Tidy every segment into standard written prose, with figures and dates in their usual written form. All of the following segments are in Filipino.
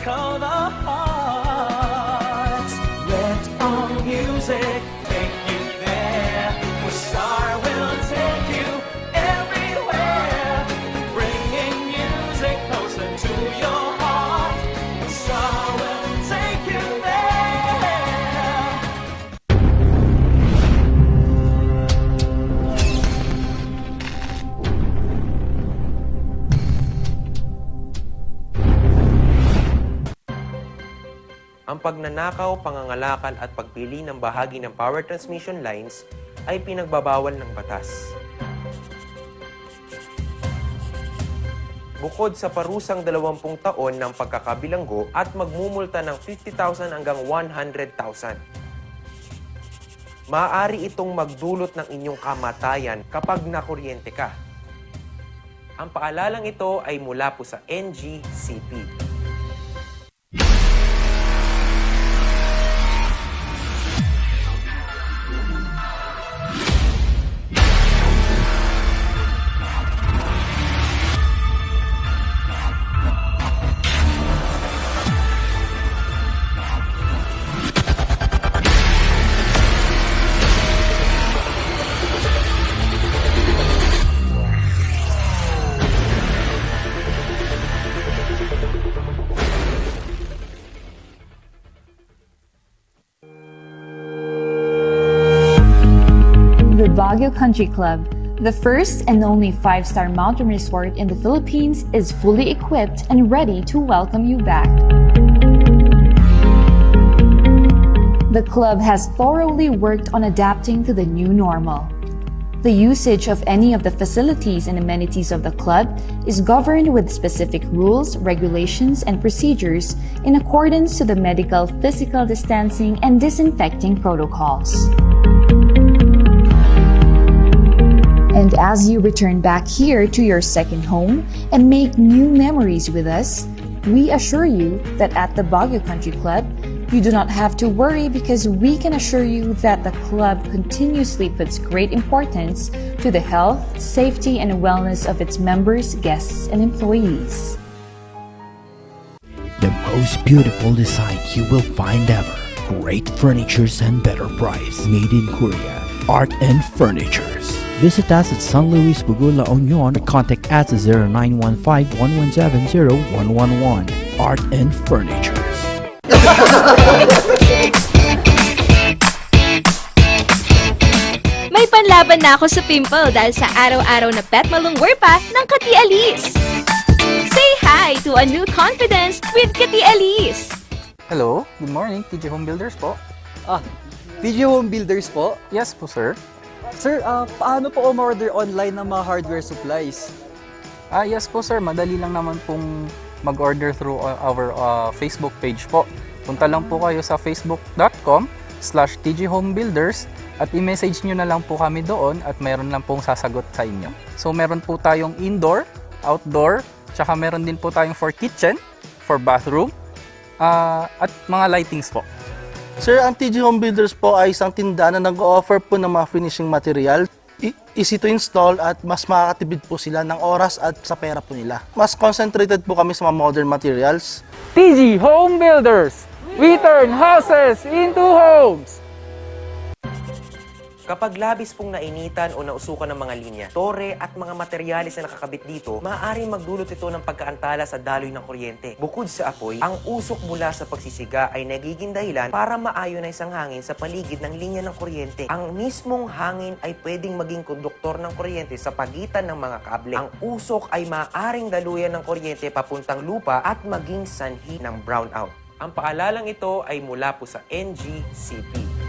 tickle the heart. Let our music take you there, where Star will take you everywhere, bringing music closer to your heart. Star will take you there. Ang pagnanakaw, pangangalakal at pagpili ng bahagi ng power transmission lines ay pinagbabawal ng batas. Bukod sa parusang 20 taon ng pagkakabilanggo at magmumulta ng 50,000 hanggang 100,000. Maaari itong magdulot ng inyong kamatayan kapag nakuryente ka. Ang paalalang ito ay mula po sa NGCP. The Baguio Country Club, the first and only 5-star mountain resort in the Philippines, is fully equipped and ready to welcome you back. The club has thoroughly worked on adapting to the new normal. The usage of any of the facilities and amenities of the club is governed with specific rules, regulations, and procedures in accordance to the medical, physical distancing, and disinfecting protocols. And as you return back here to your second home and make new memories with us, we assure you that at the Baguio Country Club, you do not have to worry because we can assure you that the club continuously puts great importance to the health, safety, and wellness of its members, guests, and employees. The most beautiful design you will find ever. Great furnitures and better price. Made in Korea. Art and Furnitures. Visit us at San Luis Bugula Union or contact us at 0915-117-0111. Art and Furnitures. May panlaban na ako sa pimple dahil sa araw-araw na pet malungwer pa ng Kati Alice. Say hi to a new confidence with Kati Alice. Hello, good morning, TJ Home Builders po. TJ Home Builders po? Yes po, sir. Sir, paano po umorder online ng mga hardware supplies? Yes po, sir. Madali lang naman pong mag-order through our Facebook page po. Punta lang po kayo sa facebook.com/tjhomebuilders at i-message nyo na lang po kami doon at meron lang pong sasagot sa inyo. So, meron po tayong indoor, outdoor, tsaka meron din po tayong for kitchen, for bathroom, at mga lightings po. Sir, ang TJ Home Builders po ay isang tindahan na nag-o-offer po ng mga finishing material. Easy to install at mas makakatipid po sila ng oras at sa pera po nila. Mas concentrated po kami sa mga modern materials. TJ Home Builders! We turn houses into homes! Kapag labis pong nainitan o nausukan ng mga linya, tore at mga materyales na nakakabit dito, maaaring magdulot ito ng pagkaantala sa daloy ng kuryente. Bukod sa apoy, ang usok mula sa pagsisiga ay nagiging dahilan para ma-ionize ang hangin sa paligid ng linya ng kuryente. Ang mismong hangin ay pwedeng maging konduktor ng kuryente sa pagitan ng mga kable. Ang usok ay maaaring daluyan ng kuryente papuntang lupa at maging sanhi ng brownout. Ang paalalang ito ay mula po sa NGCP.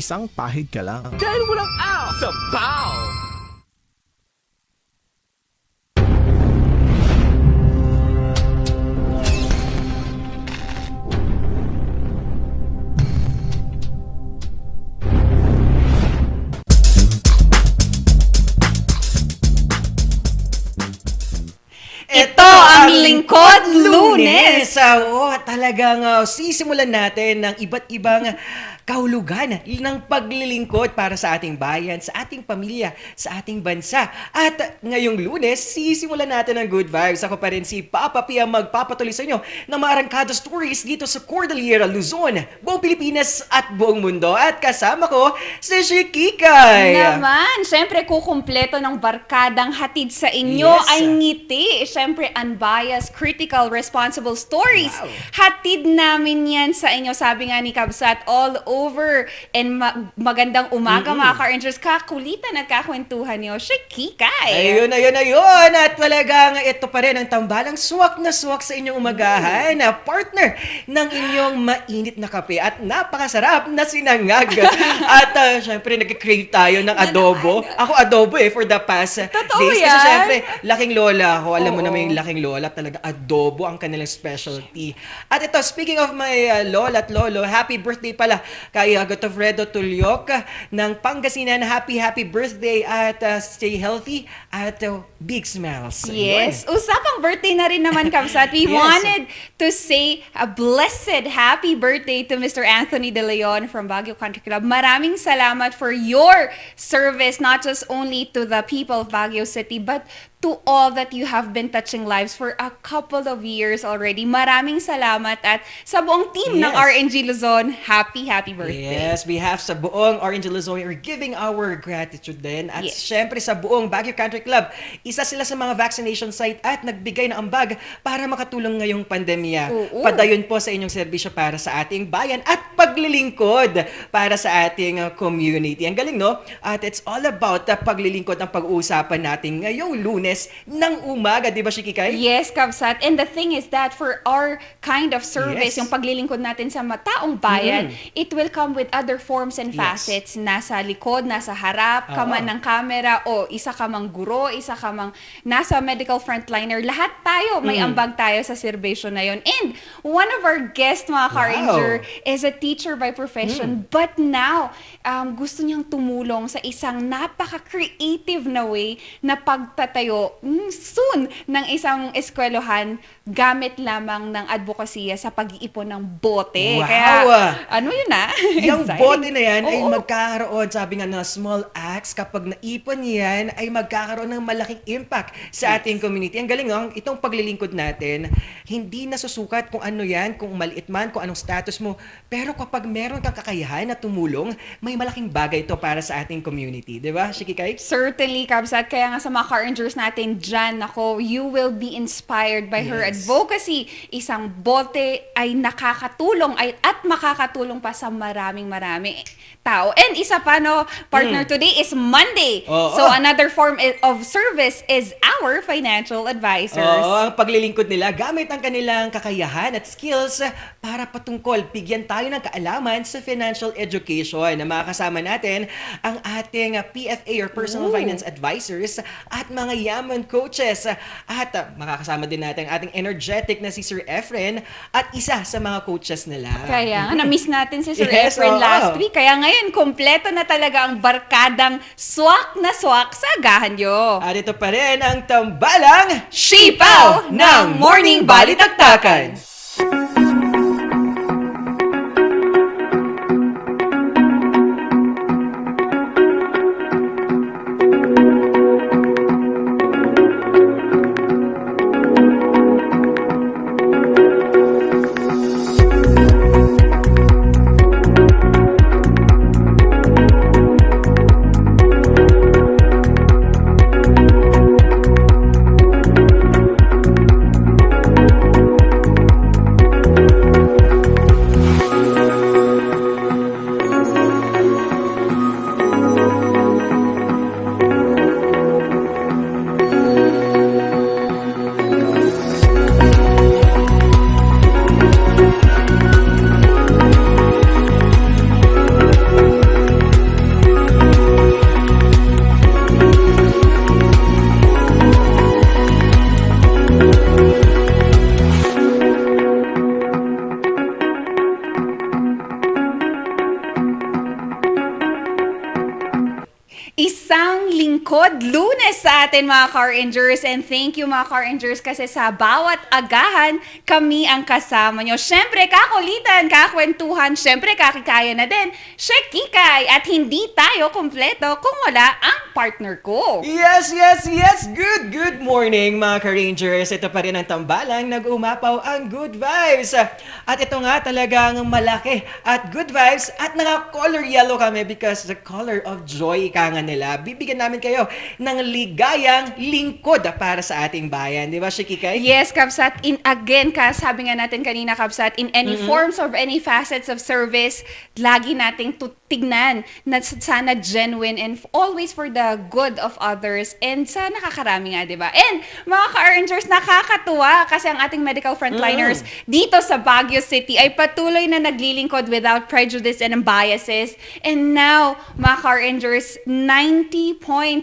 isang pahig ka lang. Dahil walang aw sa bow! Ito ang Lingkod Lunes! Oo, talagang sisimulan natin ng iba't ibang kahulugan ng paglilingkod para sa ating bayan, sa ating pamilya, sa ating bansa. At ngayong Lunes, sisimulan natin ng good vibes. Ako pa rin si Papa P ang magpapatuloy sa inyo ng mga arangkada stories dito sa Cordillera, Luzon, buong Pilipinas at buong mundo. At kasama ko si Shikikay. Naman, syempre kukumpleto ng barkadang hatid sa inyo Yes. ay ngiti. Syempre unbiased, critical, responsible stories. Wow. Hatid namin yan sa inyo. Sabi nga ni Kabsat, all over. And magandang umaga mga ka-Rangers. Kakulitan at kakwentuhan niyo. Shikikay. Ayun. At talagang ito pa rin ang tambalang swak na swak sa inyong umagahan. Partner ng inyong mainit na kape at napakasarap na sinangag. At syempre nag-crave tayo ng adobo. Ako adobo for the past Totoo days. Kasi yan? syempre, laking lola ako. Alam mo Oo. naman yung laking lola. Talaga adobo ang kanilang specialty. At ito, speaking of my lola at lolo, happy birthday pala kay Gotofredo Tulyok ng Pangasinan. Happy birthday at stay healthy at big smiles. Yes. Usapang birthday na rin naman, Kabsat. We Yes. wanted to say a blessed happy birthday to Mr. Anthony De Leon from Baguio Country Club. Maraming salamat for your service, not just only to the people of Baguio City, but to all that you have been touching lives for a couple of years already. Maraming salamat at sa buong team ng Yes. RNG Luzon, happy birthday. Yes, we have sa buong Orange Luzon, we're giving our gratitude din. At Yes. syempre sa buong Baguio Country Club, isa sila sa mga vaccination site at nagbigay ng ambag para makatulong ngayong pandemya. Oo. Padayon po sa inyong serbisyo para sa ating bayan at paglilingkod para sa ating community. Ang galing, no? At it's all about paglilingkod ang pag-uusapan natin ngayong Lunes ng umaga, di ba, Shikikay? Yes, Kabsat. And the thing is that for our kind of Yes. service, yung paglilingkod natin sa mataong bayan, it will come with other forms and Yes. facets. Nasa likod, nasa harap, ka man ng camera, o isa ka mang guro, isa ka mang nasa medical frontliner. Lahat tayo, may ambag tayo sa serbisyo na yon. And one of our guests, mga ka-Ranger, is a teacher by profession. But now, gusto niyang tumulong sa isang napaka-creative na way na pagtatayo soon ng isang eskwelahan gamit lamang ng advokasya sa pag-iipon ng bote. Wow! Kaya, ano yun Yung Exciting. bote na yan ay Oo. magkakaroon, sabi nga na small acts, kapag naipon yan, ay magkakaroon ng malaking impact sa ating community. Ang galing, no? Itong paglilingkod natin, hindi nasusukat kung ano yan, kung maliit man, kung anong status mo. Pero kapag meron kang kakayahan na tumulong, may malaking bagay ito para sa ating community. Di ba, Shikikay? Certainly, Kabsat. Kaya nga sa mga ka-Rangers natin dyan, ako, you will be inspired by her advocacy. Isang bote ay nakakatulong at makakatulong pa sa maraming tao. And isa pa, no, partner, today is Monday. Oo. So another form of service is our financial advisors. Oo, ang paglilingkod nila gamit ang kanilang kakayahan at skills para patungkol bigyan tayo ng kaalaman sa financial education. Na makakasama natin ang ating PFA or Personal Finance Advisors at mga Yaman Coaches. At makakasama din natin ang ating energetic na si Sir Efren at isa sa mga coaches nila. Kaya nga, na-miss natin si Sir Yes, Efren oo. last week. Kaya ngayon, kompleto na talaga ang barkadang swak na swak sa agahan nyo. At ito pa rin ang tambalang Sipaw ng Morning Balitaktakan. Isang lingkod Lunes sa atin mga Car Rangers, and thank you mga Car Rangers kasi sa bawat agahan kami ang kasama nyo. Syempre kakulitan, kakwentuhan, syempre kakikaya na din, Kikay, at hindi tayo kompleto kung wala ang partner ko. Yes! Good morning mga ka-Rangers. Ito pa rin ang tambalang nag-umapaw ang good vibes. At ito nga talagang malaki at good vibes at naka-color yellow kami because the color of joy ka nga nila. Bibigyan namin kayo ng ligayang lingkod para sa ating bayan. Di ba, Shikikay? Yes, Kapsat. Again, sabi nga natin kanina, Kapsat, in any forms or any facets of service, lagi nating tignan na sana genuine and always for the good of others and sa nakakarami nga, di ba? And mga ka-Rangers, nakakatuwa kasi ang ating medical frontliners dito sa Baguio City ay patuloy na naglilingkod without prejudice and biases. And now, mga ka-Rangers, 90.20%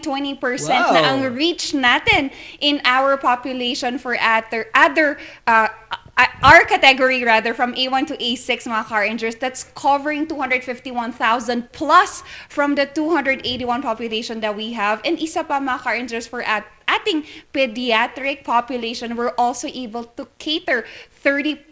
na ang reach natin in our population for our category rather, from A1 to A6 mga car injuries, that's covering 251,000 plus from the 281 population that we have. And isa pa mga car injuries for ating pediatric population, we're also able to cater 30%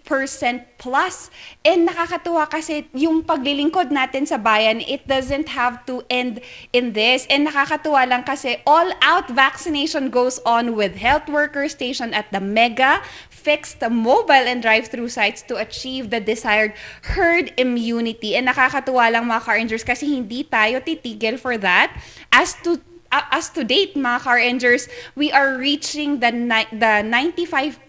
plus. And nakakatuwa kasi yung paglilingkod natin sa bayan, it doesn't have to end in this. And nakakatuwa lang kasi all-out vaccination goes on with health workers stationed at the mega, fixed mobile and drive-through sites to achieve the desired herd immunity. And nakakatuwa lang mga car rangers kasi hindi tayo titigil for that. As to date, mga car rangers, we are reaching the 95%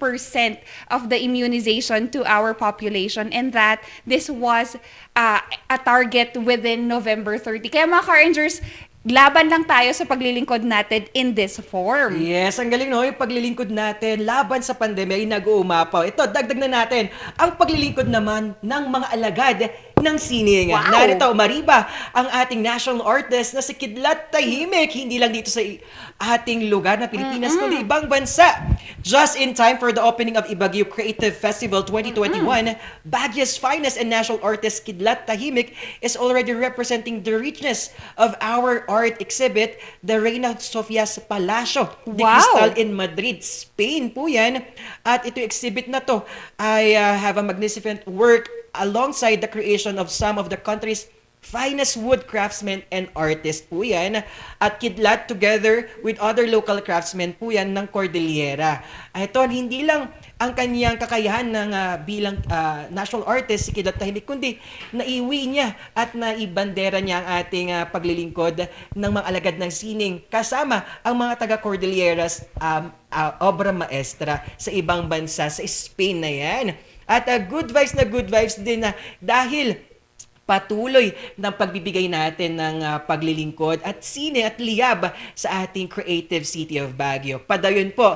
of the immunization to our population, and that this was a target within November 30. Kaya mga car rangers, laban lang tayo sa paglilingkod natin in this form. Yes, ang galing no, yung paglilingkod natin laban sa pandemya ay nag-uumapaw. Ito, dagdag na natin ang paglilingkod naman ng mga alagad ng sining. Wow. Narito, Mariba, ang ating national artist na si Kidlat Tahimik, hindi lang dito sa ating lugar na Pilipinas, kundi ibang bansa. Just in time for the opening of Ibagyo Creative Festival 2021, Baguio's finest and national artist Kidlat Tahimik is already representing the richness of our art exhibit, the Reina Sofia's Palacio de Cristal in Madrid, Spain po yan. At ito exhibit na to ay have a magnificent work alongside the creation of some of the country's finest wood craftsmen and artists po yan. At Kidlat together with other local craftsmen po yan ng Cordillera. Ito, hindi lang ang kanyang kakayahan ng bilang national artist si Kidlat Tahimik, kundi naiwi niya at naibandera niya ang ating paglilingkod ng mga alagad ng sining kasama ang mga taga Cordilleras obra maestra sa ibang bansa sa Spain na yan. At good vibes din na dahil patuloy ng pagbibigay natin ng paglilingkod at sine at liyab sa ating creative city of Baguio. Padayon po,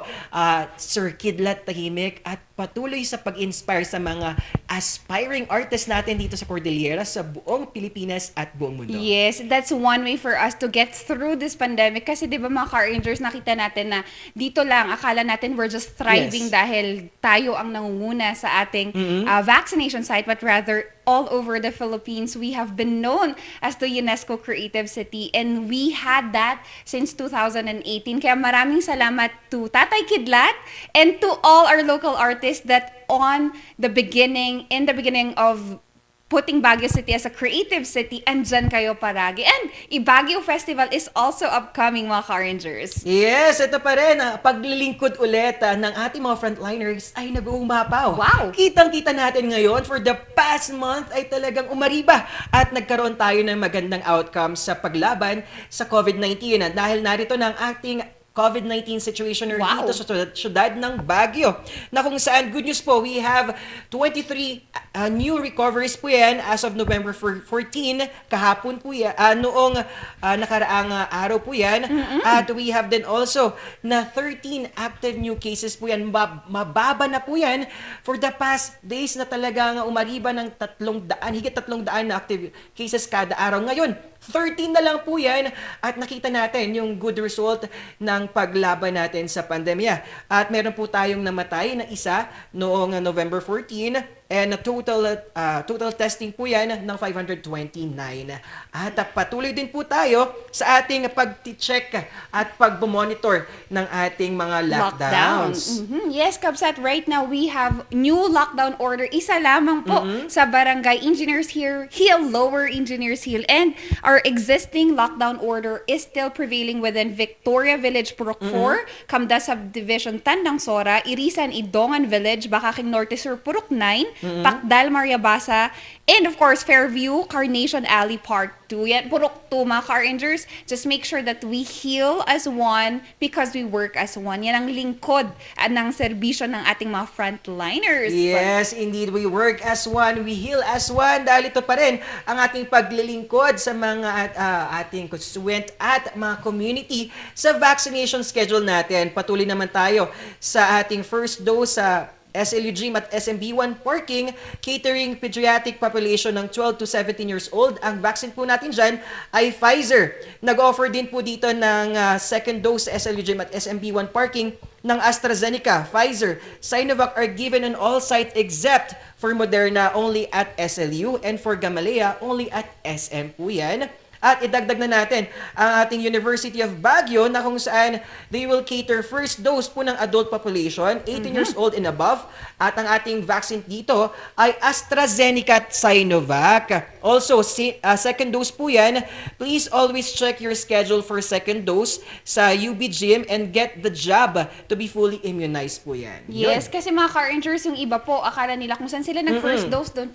Sir Kidlat Tahimik, at patuloy sa pag-inspire sa mga aspiring artists natin dito sa Cordillera, sa buong Pilipinas at buong mundo. Yes, that's one way for us to get through this pandemic. Kasi di ba mga car rangers, nakita natin na dito lang, akala natin we're just thriving dahil tayo ang nangunguna sa ating vaccination site, but rather all over the Philippines, we have been known as the UNESCO Creative City, and we had that since 2018. Kaya maraming salamat to Tatay Kidlat and to all our local artists that in the beginning of putting Baguio City as a creative city, andyan kayo paragi. And Baguio Festival is also upcoming, mga car rangers. Yes, ito pa rin, paglilingkod ulit ng ating mga frontliners ay nag-uumapaw. Wow! Kitang-kita natin ngayon, for the past month ay talagang umariba at nagkaroon tayo ng magandang outcomes sa paglaban sa COVID-19. Dahil narito ng ating COVID-19 situation dito sa syudad ng Baguio, na kung saan, good news po, we have 23 new recoveries po yan as of November 14, kahapon po yan, noong nakaraang araw po yan. At we have then also na 13 active new cases po yan. Mababa na po yan for the past days na talagang umariba ng higit 300 na active cases kada araw. Ngayon, 13 na lang po yan at nakita natin yung good result ng paglaban natin sa pandemya. At meron po tayong namatay na isa noong November 14 And total testing po yan ng 529. At patuloy din po tayo sa ating pag-check at pag-monitor ng ating mga lockdowns. Yes, Kabsat, right now we have new lockdown order. Isa lamang po sa Barangay Engineers Hill, Lower Engineers Hill. And our existing lockdown order is still prevailing within Victoria Village, Purok 4, Kamda Subdivision, Tandang Sora, Irisan, Idongan Village, Bakaking Norte Sur, Purok 9, Pakdal, Mariabasa, and of course, Fairview, Carnation Alley Park 2. Yan, Purok 2, mga Car-Rangers. Just make sure that we heal as one because we work as one. Yan ang lingkod ng serbisyo ng ating mga frontliners. Yes, indeed. We work as one, we heal as one. Dahil ito pa rin ang ating paglilingkod sa mga ating constituent at mga community sa vaccination schedule natin. Patuloy naman tayo sa ating first dose sa SLU Gym at SMB1 Parking, catering pediatric population ng 12 to 17 years old. Ang vaccine po natin dyan ay Pfizer. Nag-offer din po dito ng second dose sa SLU Gym at SMB1 Parking ng AstraZeneca, Pfizer, Sinovac are given on all sites except for Moderna only at SLU and for Gamaleya only at SM po yan. At idagdag na natin ang ating University of Baguio na kung saan they will cater first dose po ng adult population, 18 years old and above. At ang ating vaccine dito ay AstraZeneca at Sinovac. Also, second dose po yan. Please always check your schedule for second dose sa UB Gym and get the jab to be fully immunized po yan. Yes, kasi mga Car-Rangers, yung iba po, akala nila kung saan sila nag-first dose doon.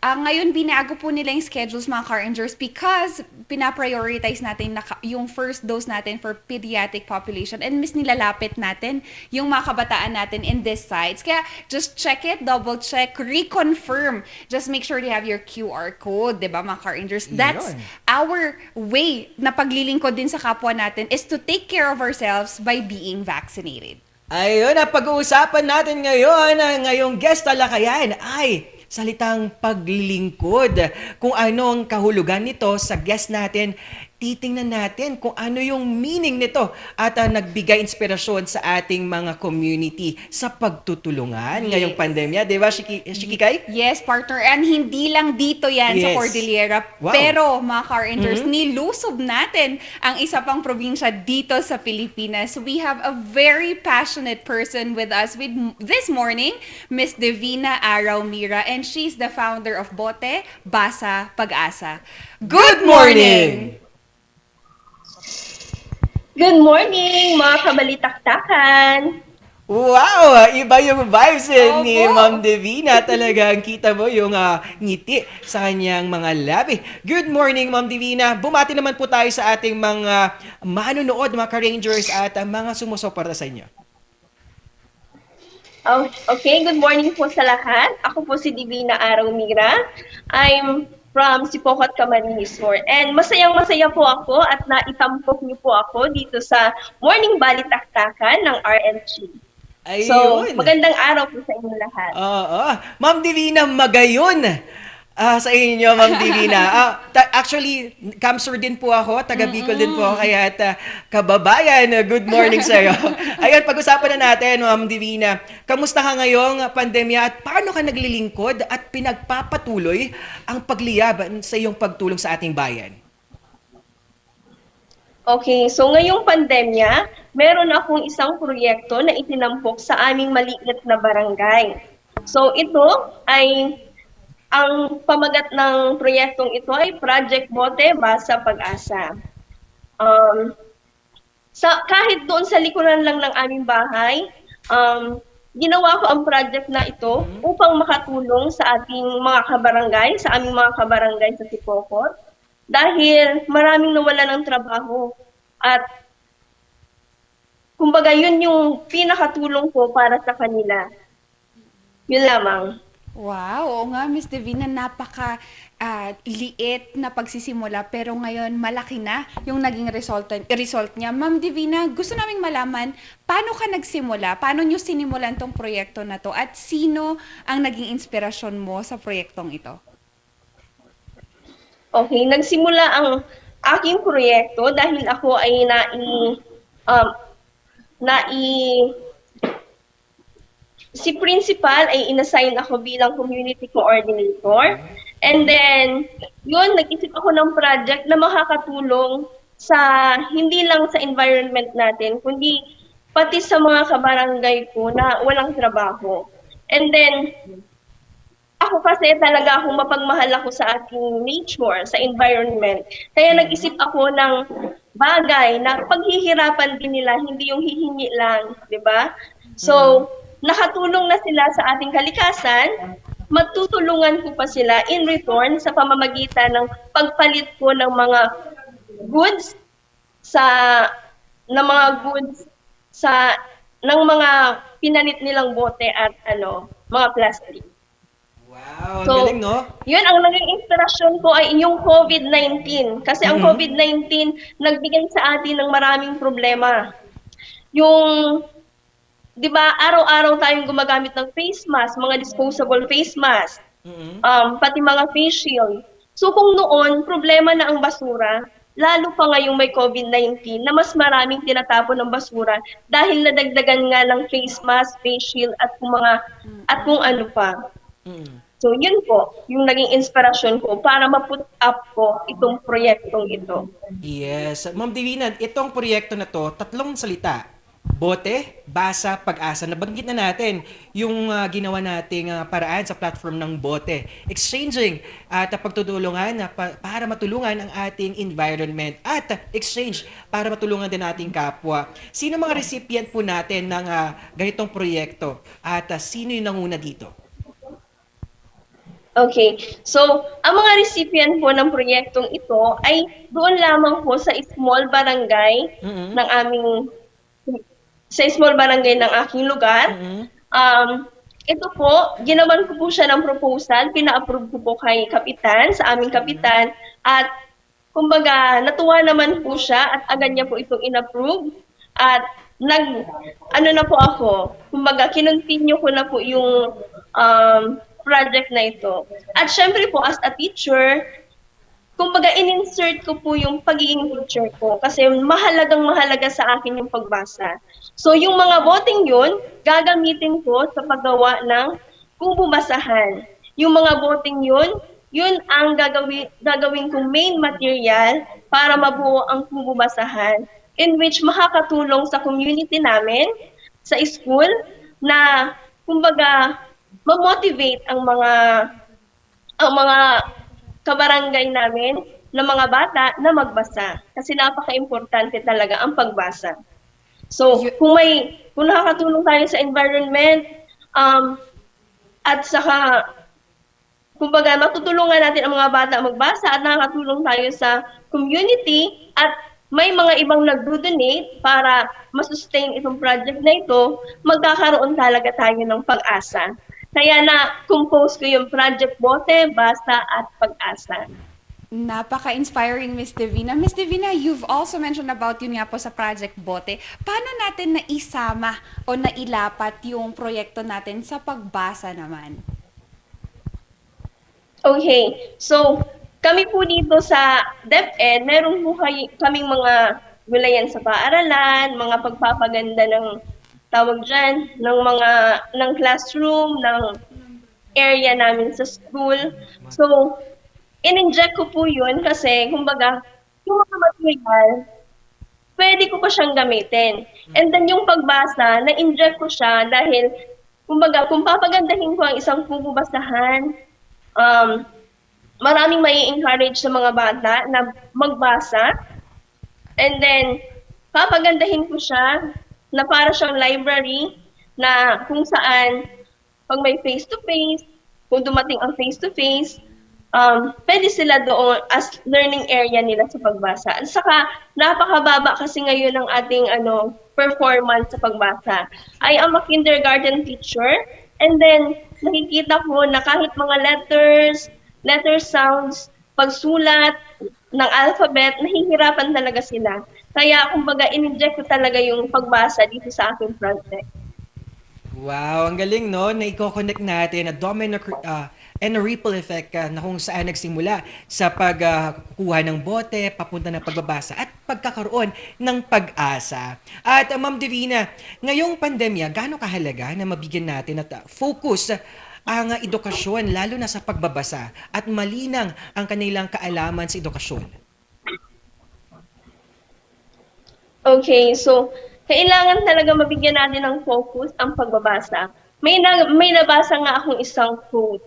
Ngayon, binago po nila yung schedules, mga Car-Rangers, because pinaprioritize natin yung first dose natin for pediatric population and mas nilalapit natin yung mga kabataan natin in these sites. Kaya just check it, double check, reconfirm. Just make sure you have your QR code, di ba mga Car-Rangers? That's our way na paglilingkod din sa kapwa natin is to take care of ourselves by being vaccinated. Ayun, ang pag-uusapan natin ngayon, ngayong guest talakayan ay salitang paglilingkod. Kung ano ang kahulugan nito sa guest natin, titingnan natin kung ano yung meaning nito at nagbigay inspirasyon sa ating mga community sa pagtutulungan ngayong pandemya. Di ba, Shikikay? Yes, partner. And hindi lang dito yan sa Yes. Cordillera. Wow. Pero, mga Car-Rangers, nilusob natin ang isa pang probinsya dito sa Pilipinas. We have a very passionate person with us this morning, Miss Divina Araw Mira, and she's the founder of Bote, Basa, Pag-asa. Good morning! Good morning, mga kabalitaktakan! Wow! Iba yung vibes ni Opo. Ma'am Divina. Talagang kita mo yung ngiti sa kanyang mga labi. Good morning, Ma'am Divina. Bumati naman po tayo sa ating mga manonood, mga Ka-Rangers at mga sumusuporta sa inyo. Oh, okay, good morning po sa lahat. Ako po si Divina Araw Mira. I'm from Sipocot, Camarines Sur. And masayang-masaya po ako at naitampok niyo po ako dito sa Morning Balitaktakan ng RNG. So, Ayun. magandang araw po sa inyo lahat. Oo. Ma'am Divina, magayon sa inyo, Ma'am Divina. Actually, Kamsur din po ako, taga Bicol din po ako, kaya kababayan, good morning sa iyo. Ayun, pag-usapan na natin, Ma'am Divina. Kamusta ka ngayong pandemya at paano ka naglilingkod at pinagpapatuloy ang pagliyab sa iyong pagtulong sa ating bayan? Okay, so ngayong pandemya, meron akong isang proyekto na itinampok sa aming maliit na barangay. So ito ay, ang pamagat ng proyektong ito ay Project Bote, Basa, Pag-asa. Kahit doon sa likuran lang ng aming bahay, ginawa ko ang project na ito upang makatulong sa ating mga kabarangay, sa aming mga kabarangay sa Sipocot. Dahil maraming nawalan ng trabaho at kumbaga yun yung pinakatulong ko para sa kanila. Yun lamang. Wow, oo nga, Miss Divina, napaka liit na pagsisimula pero ngayon malaki na yung naging result niya. Ma'am Divina, gusto naming malaman, paano ka nagsimula? Paano nyo sinimulan tong proyekto na to? At sino ang naging inspirasyon mo sa proyektong ito? Okay, nagsimula ang aking proyekto dahil ako ay si principal ay inassign ako bilang community coordinator. And then, yun, nag-isip ako ng project na makakatulong sa, hindi lang sa environment natin, kundi pati sa mga kabarangay ko na walang trabaho. And then, ako kasi talaga akong mapagmahal ako sa ating nature, sa environment. Kaya nag-isip ako ng bagay na paghihirapan din nila, hindi yung hihingi lang, di ba? So, nakatulong na sila sa ating kalikasan, magtutulungan ko pa sila in return sa pamamagitan ng pagpalit ko ng mga goods ng mga pinalit nilang bote at mga plastic. Wow, ang So, galing, no? Yun, ang naging inspirasyon ko ay yung COVID-19. Kasi ang COVID-19 nagbigay sa atin ng maraming problema. Yung, di ba, araw-araw tayong gumagamit ng face mask, mga disposable face mask, pati mga face shield. So kung noon, problema na ang basura, lalo pa ngayong may COVID-19 na mas maraming tinatapon ng basura dahil nadagdagan nga ng face mask, face shield at kung ano pa. So yun po, yung naging inspirasyon ko para ma-put up ko itong proyektong ito. Yes. Ma'am Divina, itong proyekto na to, 3 salita. Bote, basa, pag-asa. Nabanggit na natin yung ginawa nating paraan sa platform ng Bote. Exchanging at pagtutulungan para matulungan ang ating environment at exchange para matulungan din ating kapwa. Sino mga recipient po natin ng ganitong proyekto at sino yung nanguna dito? Okay. So, ang mga recipient po ng proyektong ito ay doon lamang po sa small barangay ng ng aking lugar. Ito po, ginawan ko po siya ng proposal, pina-approve ko po kay kapitan, sa aming kapitan, at kumbaga, natuwa naman po siya at agad niya po itong in-approve. At na po ako, kumbaga, kinontinue ko na po yung project na ito. At syempre po, as a teacher, kumbaga, in-insert ko po yung pagiging teacher ko kasi mahalaga sa akin yung pagbasa. So, yung mga boteng yun, gagamitin ko sa paggawa ng kubo basahan. Yung mga boteng yun, yun ang gagawin kong main material para mabuo ang kubo basahan in which makakatulong sa community namin, sa school, na kumbaga, ma-motivate ang mga kabarangay namin na mga bata na magbasa. Kasi napaka-importante talaga ang pagbasa. So, kung nakakatulong tayo sa environment, at saka, kumbaga, matutulungan natin ang mga bata magbasa at nakakatulong tayo sa community at may mga ibang nag-donate para masustain itong project na ito, magkakaroon talaga tayo ng pag-asa. Kaya na-compose ko yung Project Bote, Basa at Pag-asa. Napaka-inspiring, Miss Divina. Miss Divina, you've also mentioned about yun nga po sa Project Bote. Paano natin naisama o nailapat yung proyekto natin sa pagbasa naman? Okay, so kami po dito sa DepEd, meron po kaming mga wilayan sa paaralan, mga pagpapaganda ng tawag dyan, ng classroom, ng area namin sa school. So, in-inject ko po yun kasi, kumbaga, yung mga material, pwede ko pa siyang gamitin. And then yung pagbasa, na-inject ko siya dahil, kumbaga, kung papagandahin ko ang isang kubo basahan, maraming mai-encourage sa mga bata na magbasa. And then, papagandahin ko siya na para siyang library na kung saan pag may face-to-face, kung dumating ang face-to-face, pwede sila doon as learning area nila sa pagbasa. At saka, napakababa kasi ngayon ng ating performance sa pagbasa. I am a kindergarten teacher, and then nakikita ko na kahit mga letter sounds, pagsulat ng alphabet, nahihirapan talaga sila. Kaya, kumbaga, in-inject ko talaga yung pagbasa dito sa aking project. Wow, ang galing, no? Na i-connect natin and a ripple effect na kung saan nagsimula sa pagkuha ng bote, papunta ng pagbabasa at pagkakaroon ng pag-asa. At Ma'am Divina, ngayong pandemya, gaano kahalaga na mabigyan natin at focus ang edukasyon, lalo na sa pagbabasa at malinang ang kanilang kaalaman sa edukasyon? Okay, so kailangan talaga mabigyan natin ng focus ang pagbabasa. May nabasa nga akong isang quote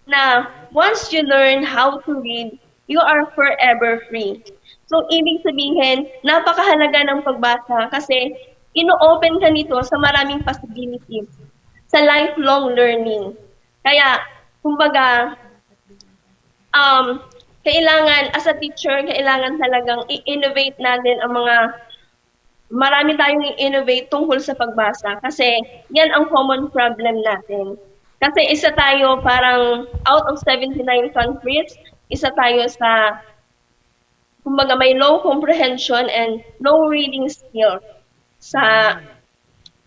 na once you learn how to read, you are forever free. So, ibig sabihin, napakahalaga ng pagbasa kasi ino-open ka nito sa maraming possibilities, sa lifelong learning. Kaya, kumbaga, kailangan, as a teacher, kailangan talagang i-innovate natin ang marami tayong i-innovate tungkol sa pagbasa kasi yan ang common problem natin. Kasi isa tayo parang out of 79 countries, isa tayo sa, kumbaga may low comprehension and low reading skill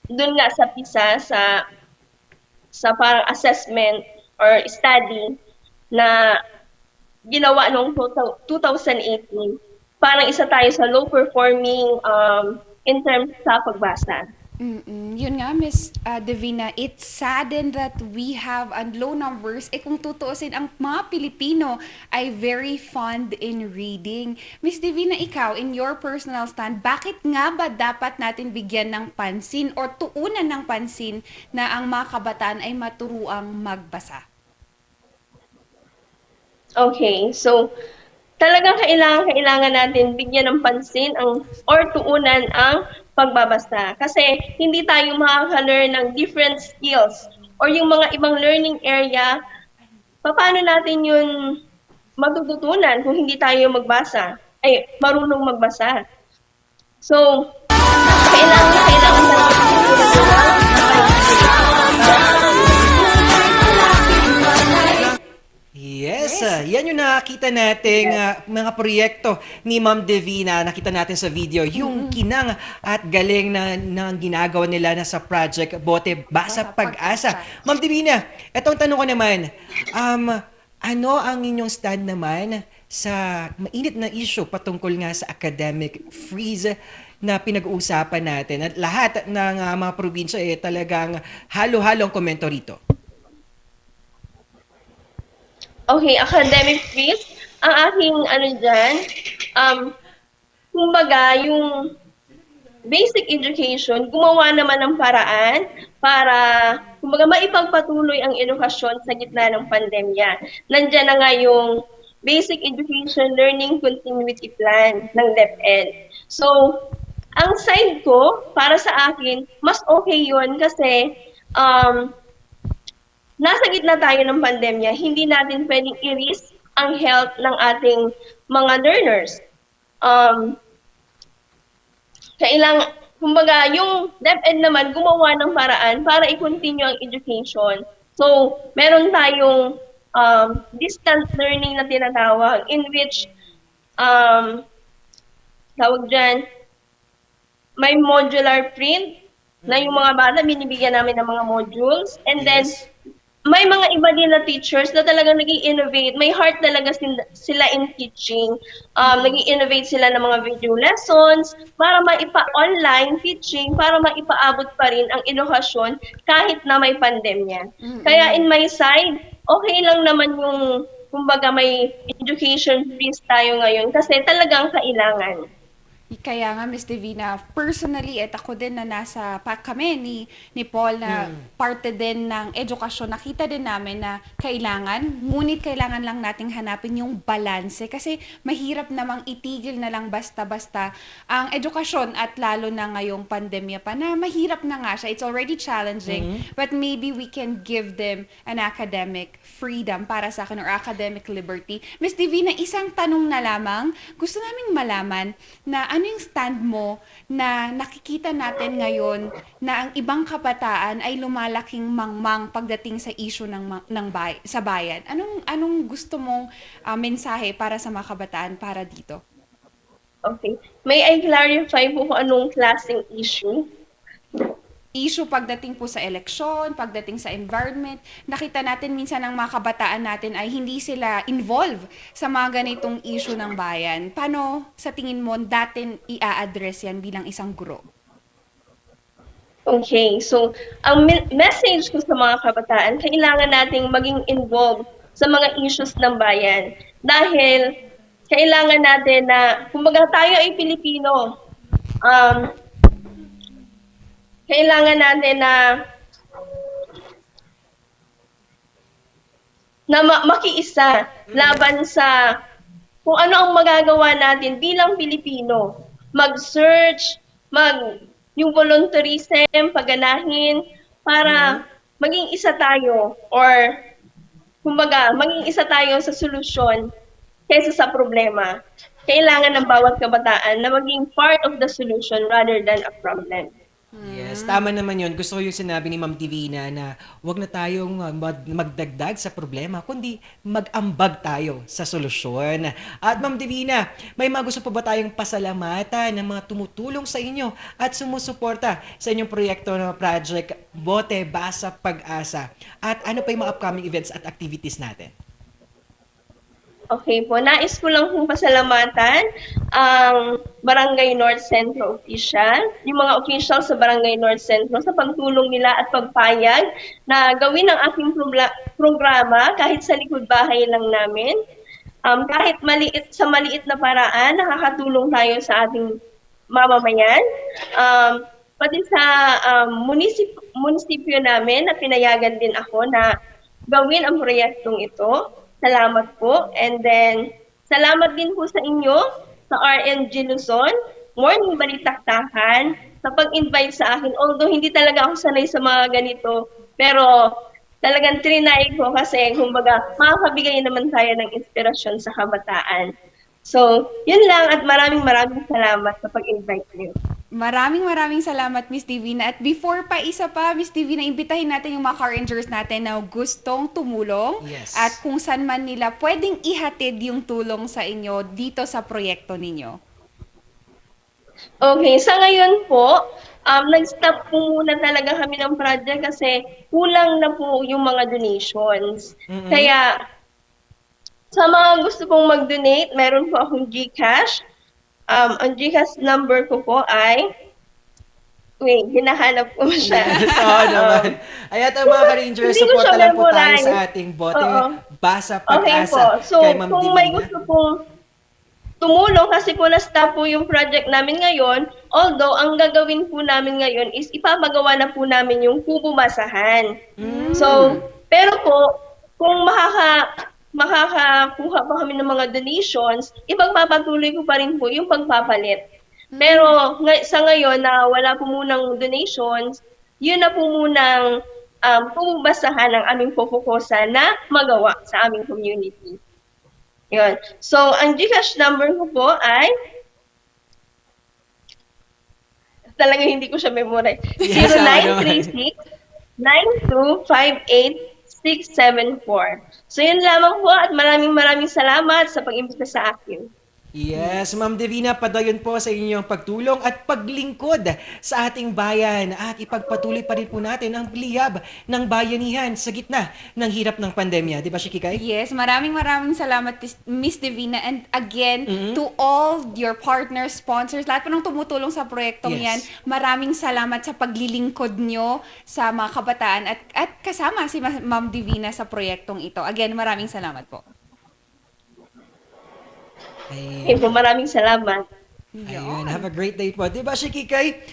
dun nga sa PISA, sa parang assessment or study na ginawa noong 2018. Parang isa tayo sa low performing in terms sa pagbasa. Yun nga, Miss Divina, it's saddened that we have low numbers. Kung tutuusin, ang mga Pilipino ay very fond in reading. Miss Divina, ikaw, in your personal stand, bakit nga ba dapat natin bigyan ng pansin or tuunan ng pansin na ang mga kabataan ay maturuang magbasa? Okay, so talagang kailangan natin bigyan ng pansin or tuunan ang pagbabasa. Kasi hindi tayo makaka-learn ng different skills or yung mga ibang learning area, paano natin yun matututunan kung hindi tayo marunong magbasa. So, kailangan Yes, yan yung nakita nating mga proyekto ni Ma'am Divina. Nakita natin sa video yung kinang at galing na ginagawa nila na sa project Bote Basa Pag-asa. Ma'am Divina, etong tanong ko naman, ano ang inyong stand naman sa mainit na issue patungkol nga sa academic freeze na pinag-uusapan natin? At lahat ng mga probinsya talagang halo-halong komento rito. Okay, academic freeze. Ang aking kumbaga yung basic education, gumawa naman ng paraan para kumbaga maipagpatuloy ang edukasyon sa gitna ng pandemya. Nandiyan na nga yung Basic Education Learning Continuity Plan ng DepEd. So, ang side ko, para sa akin, mas okay yun kasi nasa gitna tayo ng pandemya, hindi natin pwedeng i-risk ang health ng ating mga learners. Kumbaga, yung DepEd naman gumawa ng paraan para i-continue ang education. So, meron tayong distance learning na tinatawag in which, tawag dyan, may modular print na yung mga bata, binibigyan namin ng mga modules. And then, may mga iba din na teachers na talagang nag-i-innovate. May heart talaga sila in teaching. Nag-i-innovate sila ng mga video lessons para maipa-online teaching, para maipaabot pa rin ang edukasyon kahit na may pandemya. Kaya in my side, okay lang naman yung, kumbaga may education freeze tayo ngayon kasi talagang kailangan. Kaya nga, Miss Divina, personally, ako din na kami ni Paul na parte din ng edukasyon, nakita din namin na ngunit kailangan lang nating hanapin yung balanse kasi mahirap namang itigil na lang basta-basta ang edukasyon at lalo na ngayong pandemya pa na mahirap na nga siya. It's already challenging, but maybe we can give them an academic freedom para sa akin or academic liberty. Miss Divina, isang tanong na lamang. Gusto naming malaman na ano yung stand mo na nakikita natin ngayon na ang ibang kabataan ay lumalaking mangmang pagdating sa issue sa bayan? Anong gusto mong mensahe para sa mga kabataan para dito? Okay. May I clarify po kung anong klaseng issue? issue pagdating po sa eleksyon, pagdating sa environment. Nakita natin minsan ang mga kabataan natin ay hindi sila involved sa mga ganitong issue ng bayan. Paano sa tingin mo datin i-address yan bilang isang guro? Okay, so ang message ko sa mga kabataan, kailangan nating maging involved sa mga issues ng bayan. Dahil kailangan natin na, kumbaga tayo ay Pilipino, kailangan natin na makiisa laban sa kung ano ang magagawa natin bilang Pilipino. Mag-search, yung volunteerism, pagganahin, para maging isa tayo or kumbaga, maging isa tayo sa solusyon kaysa sa problema. Kailangan ng bawat kabataan na maging part of the solution rather than a problem. Yes, tama naman yun. Gusto ko yung sinabi ni Ma'am Divina na huwag na tayong magdagdag sa problema, kundi mag-ambag tayo sa solusyon. At Ma'am Divina, may mga gusto pa ba tayong pasalamatan ng mga tumutulong sa inyo at sumusuporta sa inyong proyekto na project Bote Basa Pag-asa? At ano pa yung mga upcoming events at activities natin? Okay po, nais ko lang pong pasalamatan ang Barangay North Centro official, yung mga officials sa Barangay North Centro sa pagtulong nila at pagpayag na gawin ang aking programa kahit sa likod bahay lang namin. Kahit maliit na paraan, nakakatulong tayo sa ating mamamayan. Pati sa munisipyo namin na pinayagan din ako na gawin ang proyektong ito. Salamat po. And then, salamat din po sa inyo, sa RNG Luzon, Morning Balitaktakan, sa pag-invite sa akin. Although hindi talaga ako sanay sa mga ganito, pero talagang trinay ko kasi, kumbaga, makakabigay naman tayo ng inspirasyon sa kabataan. So, yun lang at maraming salamat sa pag-invite niyo. Maraming salamat, Miss Divina. At before pa isa pa, Miss Divina, imbitahin natin yung mga car rangers natin na gustong tumulong. Yes. At kung saan man nila pwedeng ihatid yung tulong sa inyo dito sa proyekto ninyo. Okay, sa ngayon po, nag-stop po muna talaga kami ng project kasi kulang na po yung mga donations. Kaya, sa mga gusto pong mag-donate, meron po akong GCash. Ang GCash number ko po ay, wait, hinahanap ko siya. Oo naman. Ayan ang mga ka-Rangers, Hindi ko support siya lang po tayo memorize. sa ating Bote Basa Okay po, Pag-asa so kay Ma'am kung may Divina. gusto pong tumulong kasi po na-stop po yung project namin ngayon, although ang gagawin po namin ngayon is ipapagawa na po namin yung kubo basahan. So, pero po, kung makakakuha pa kami ng mga donations, ipagpapatuloy ko pa rin po yung pagpapalit. Pero sa ngayon na wala po munang donations, yun na po munang pumabasahan ang aming pupukusan na magawa sa aming community. Yun. So, ang GCash number ko po ay talagang hindi ko siya memorize. Yes, 0936-9258-674. So, yun lamang po at maraming salamat sa pag-imbita sa akin. Yes, Ma'am Divina, padayon po sa inyong pagtulong at paglingkod sa ating bayan at ipagpatuloy pa rin po natin ang liyab ng bayanihan sa gitna ng hirap ng pandemya. Di ba, Shikikay? Yes, maraming salamat, Miss Divina. And again, to all your partners, sponsors, lahat po ng tumutulong sa proyektong Yes. yan, maraming salamat sa paglilingkod nyo sa mga kabataan at kasama si Ma'am Divina sa proyektong ito. Again, maraming salamat po. Okay po, maraming salamat. Ayun, have a great day po. Di ba, Shikikay?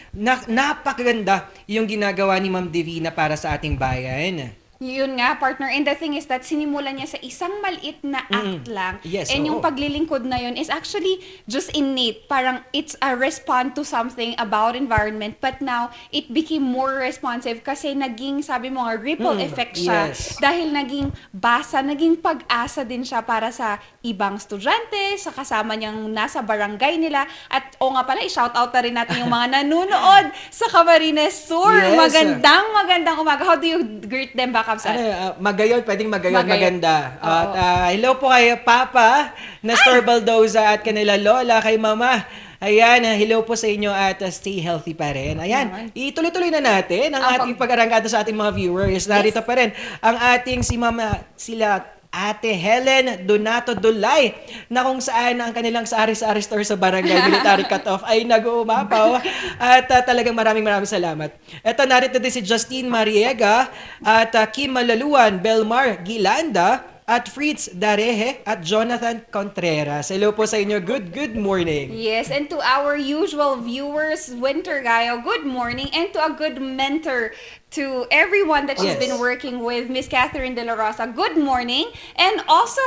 Napakaganda yung ginagawa ni Ma'am Divina para sa ating bayan. Yun nga, partner. And the thing is that sinimulan niya sa isang maliit na act lang. Yes, And yung oo. paglilingkod na yun is actually just innate. Parang it's a response to something about environment. But now, it became more responsive kasi naging, sabi mo nga, ripple effect siya. Yes. Dahil naging basa, naging pag-asa din siya para sa ibang estudyante, sa kasama niyang nasa barangay nila. At o nga pala, i-shoutout na rin natin yung mga nanonood sa Camarines Sur. Yes. Magandang umaga. How do you greet them ba Kapsat? Magayon, pwedeng magayon, Magayon. maganda. Oo. At hello po kay Papa, Nestor Baldoza at kanila Lola, kay Mama. Ayan, hello po sa inyo at stay healthy pa rin. Ayan, ituloy-tuloy na natin ang ating pag-arangkada sa ating mga viewers. Narito pa rin ang ating si Mama, sila Ate Helen Donato Dulay, na kung saan ang kanilang sari-sari store sa Barangay Military Cutoff ay nag-uumapaw. At talagang maraming salamat. Ito, narito din si Justine Mariega at Kim Malaluan, Belmar Gilanda, at Fritz Darehe at Jonathan Contreras. Hello po sa inyo. Good morning. Yes, and to our usual viewers, Winter Gayo, good morning, and to a good mentor to everyone that she's Yes. been working with, Miss Catherine De La Rosa, good morning. And also,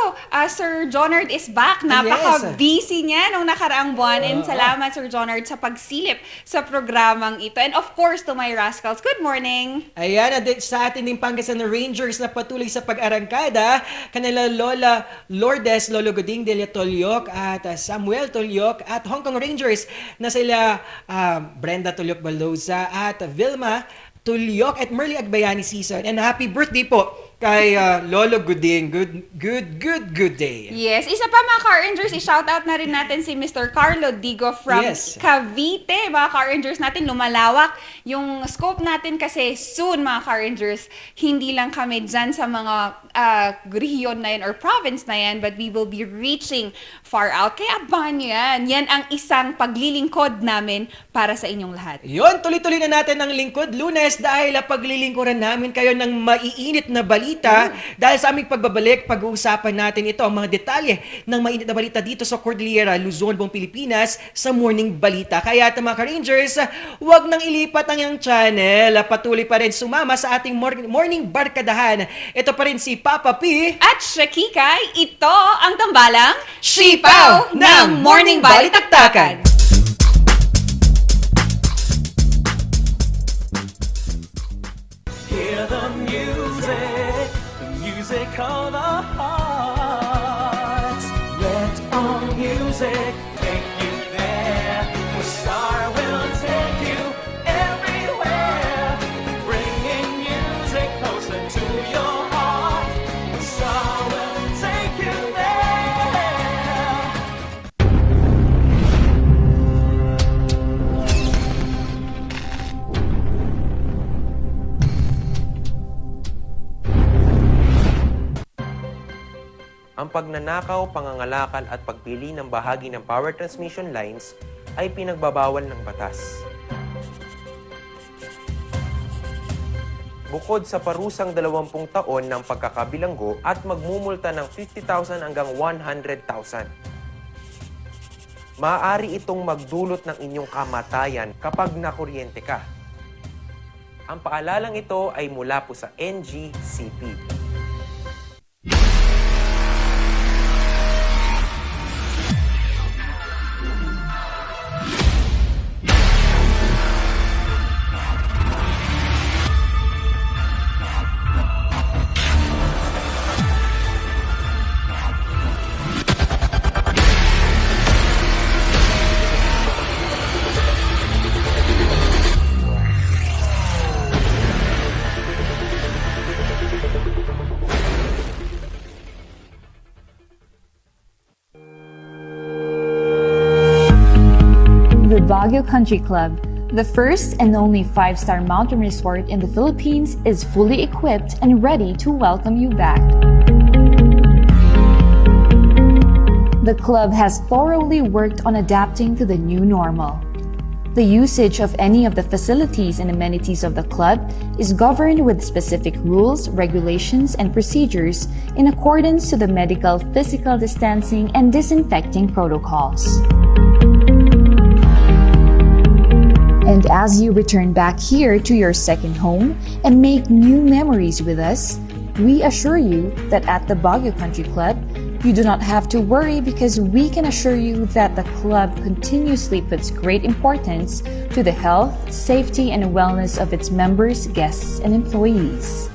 Sir Jonard is back. Napaka-busy niya nung nakaraang buwan. And salamat, Sir Jonard, sa pagsilip sa programang ito. And of course, to my rascals, good morning. Ayan, at sa atin din Pangasinan Rangers na patuloy sa pag-arangkada, kanila Lola Lourdes, Lolo Goding de Tolyok at Samuel Tolyok, at Hong Kong Rangers na sila Brenda Tolyok Baldoza at Vilma Tulyok at Merly Agbayani season. And happy birthday po kay Lolo Goding. Good day. Yes, isa pa mga Car Rangers, i-shoutout na rin natin si Mr. Carlo Digo from Yes. Cavite. Mga Car Rangers natin, lumalawak yung scope natin kasi soon mga Car Rangers, hindi lang kami dyan sa mga region na yan or province na yan, but we will be reaching far out. Kaya abangan nyo yan. Yan ang isang paglilingkod namin para sa inyong lahat. Yun, tuloy-tuloy na natin ang lingkod Lunes dahil paglilingkuran namin kayo ng maiinit na balita. Dahil sa aming pagbabalik, pag-uusapan natin ito, ang mga detalye ng mainit na balita dito sa Cordillera, Luzon, buong Pilipinas sa Morning Balita. Kaya mga Ka-Rangers, huwag nang ilipat ang iyong channel. Patuloy pa rin sumama sa ating morning barkadahan. Ito pa rin si Papa P. At Shakikay, ito ang tambalang Sipaw ng Morning Balitaktakan. Hear the music of the heart. Let all music take you there. The star will take you everywhere, bringing music closer to your heart. The star will take you there. Ang pagnanakaw, pangangalakal at pagpili ng bahagi ng power transmission lines ay pinagbabawal ng batas. Bukod sa parusang 20 taon ng pagkakabilanggo at magmumulta ng 50,000 hanggang 100,000. Maaari itong magdulot ng inyong kamatayan kapag nakuryente ka. Ang paalalang ito ay mula po sa NGCP. The Baguio Country Club, the first and only 5-star mountain resort in the Philippines, is fully equipped and ready to welcome you back. The club has thoroughly worked on adapting to the new normal. The usage of any of the facilities and amenities of the club is governed with specific rules, regulations, and procedures in accordance to the medical, physical distancing, and disinfecting protocols. And as you return back here to your second home and make new memories with us, we assure you that at the Baguio Country Club, you do not have to worry because we can assure you that the club continuously puts great importance to the health, safety, and wellness of its members, guests, and employees.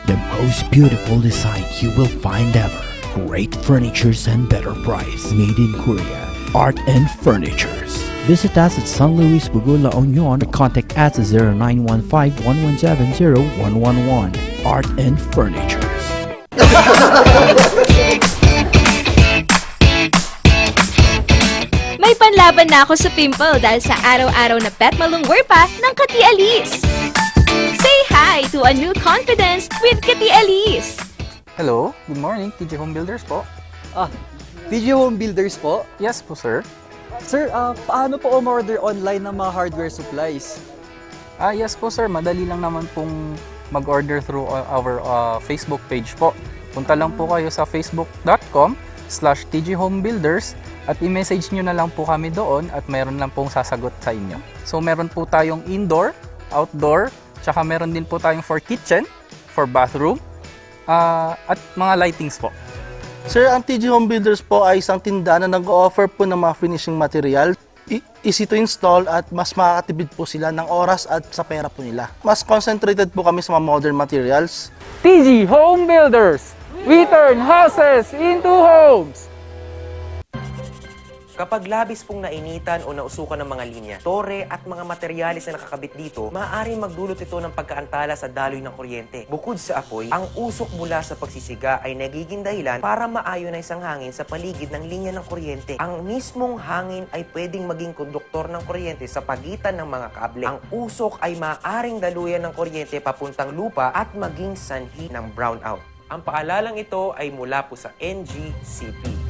The most beautiful design you will find ever. Great furnitures and better price. Made in Korea. Art and Furnitures. Visit us at San Luis Bugo, La Union. Contact us at 0915-117-0111. Art and Furnitures. May panlaban na ako sa pimple dahil sa araw-araw na pet malungwer pa ng Kati Alice. Say hi to a new confidence with Kati Alice. Hello, good morning, TG Home Builders po. TG Home Builders po? Yes po, sir. Sir, paano po umorder online ng mga hardware supplies? Yes po, sir. Madali lang naman pong mag-order through our Facebook page po. Punta lang po kayo sa facebook.com/tghomebuilders at i-message nyo na lang po kami doon at meron lang pong sasagot sa inyo. So meron po tayong indoor, outdoor, tsaka meron din po tayong for kitchen, for bathroom, at mga lightings po. Sir, ang TG Home Builders po ay isang tindahan na nag-offer po ng mga finishing material. Easy to install at mas makakatipid po sila ng oras at sa pera po nila. Mas concentrated po kami sa mga modern materials. TG Home Builders! We turn houses into homes! Kapag labis pong nainitan o nausukan ng mga linya, tore at mga materyales na nakakabit dito, maaaring magdulot ito ng pagkaantala sa daloy ng kuryente. Bukod sa apoy, ang usok mula sa pagsisiga ay nagiging dahilan para ma-ionize ang hangin sa paligid ng linya ng kuryente. Ang mismong hangin ay pwedeng maging konduktor ng kuryente sa pagitan ng mga kable. Ang usok ay maaaring daluyan ng kuryente papuntang lupa at maging sanhi ng brownout. Ang paalalang ito ay mula po sa NGCP.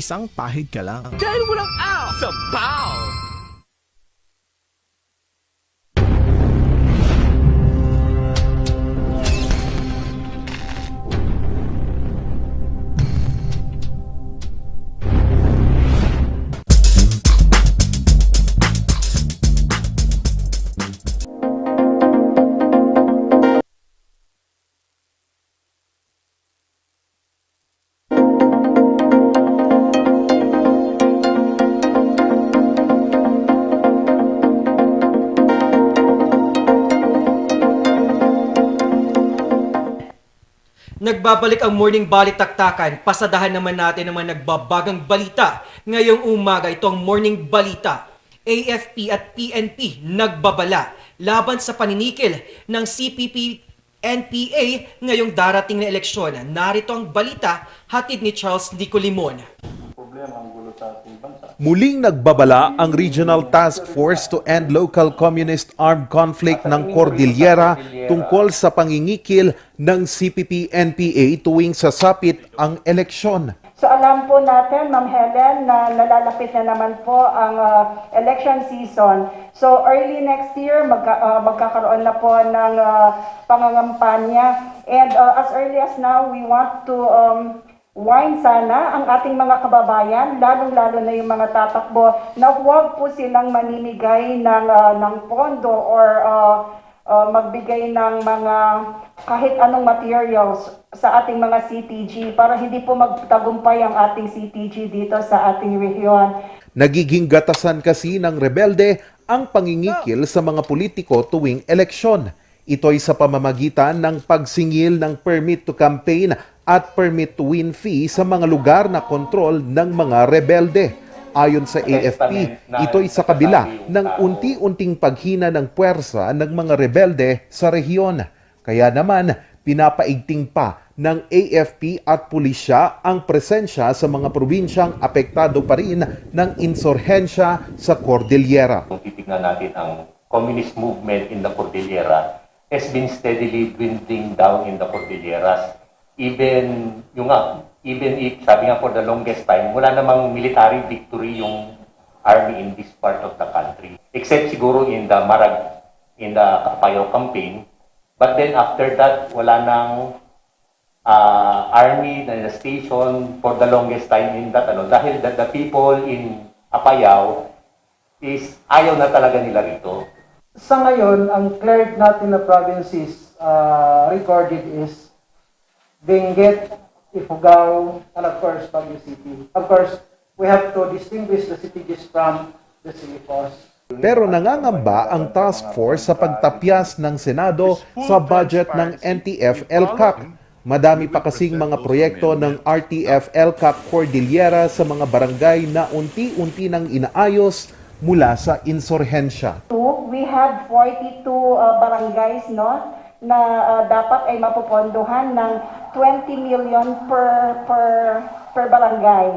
Isang pahid ka lang. Dahil walang out sa POW! Nagbabalik ang morning balitaktakan. Pasadahan naman natin naman nagbabagang balita. Ngayong umaga, ito ang morning balita. AFP at PNP nagbabala laban sa paninikil ng CPP-NPA ngayong darating na eleksyon. Narito ang balita, hatid ni Charles Nicolimon. Muling nagbabala ang Regional Task Force to End Local Communist Armed Conflict ng Cordillera tungkol sa pangingikil ng CPP-NPA tuwing sasapit ang eleksyon. So alam po natin, Ma'am Helen, na nalalapit na naman po ang election season. So early next year, magkakaroon na po ng pangangampanya. And as early as now, we wine sana ang ating mga kababayan, lalong-lalo na yung mga tatakbo, na huwag po silang mamimigay ng pondo or magbigay ng mga kahit anong materials sa ating mga CTG para hindi po magtagumpay ang ating CTG dito sa ating rehiyon. Nagiging gatasan kasi ng rebelde ang pangingikil sa mga politiko tuwing eleksyon. Ito'y sa pamamagitan ng pagsingil ng permit to campaign at permit to win fee sa mga lugar na kontrol ng mga rebelde. Ayon sa AFP, ito'y sa kabila ng unti-unting paghina ng puwersa ng mga rebelde sa rehiyon. Kaya naman, pinapaigting pa ng AFP at pulisya ang presensya sa mga probinsyang apektado pa rin ng insurhensya sa Cordillera. Kung titignan natin ang communist movement in the Cordillera, has been steadily dwindling down in the Cordilleras. Even if, sabi nga for the longest time, wala namang military victory yung army in this part of the country. Except siguro in the Apayao campaign. But then after that, wala nang army na station for the longest time in that. Dahil the people in Apayao is ayaw na talaga nila rito. Sa ngayon, ang cleric natin na provinces recorded is Benguet, Ifugao, and of course, Baguio City. Of course, we have to distinguish the CTGs from the CFOs. Pero nangangamba ang task force sa pagtapyas ng Senado sa budget ng NTF-ELCAC. Madami pa kasing mga proyekto ng RTF-ELCAC Cordillera sa mga barangay na unti-unti nang inaayos mula sa insurhensya. We had 42 barangays na dapat ay mapupondohan ng 20 million per barangay.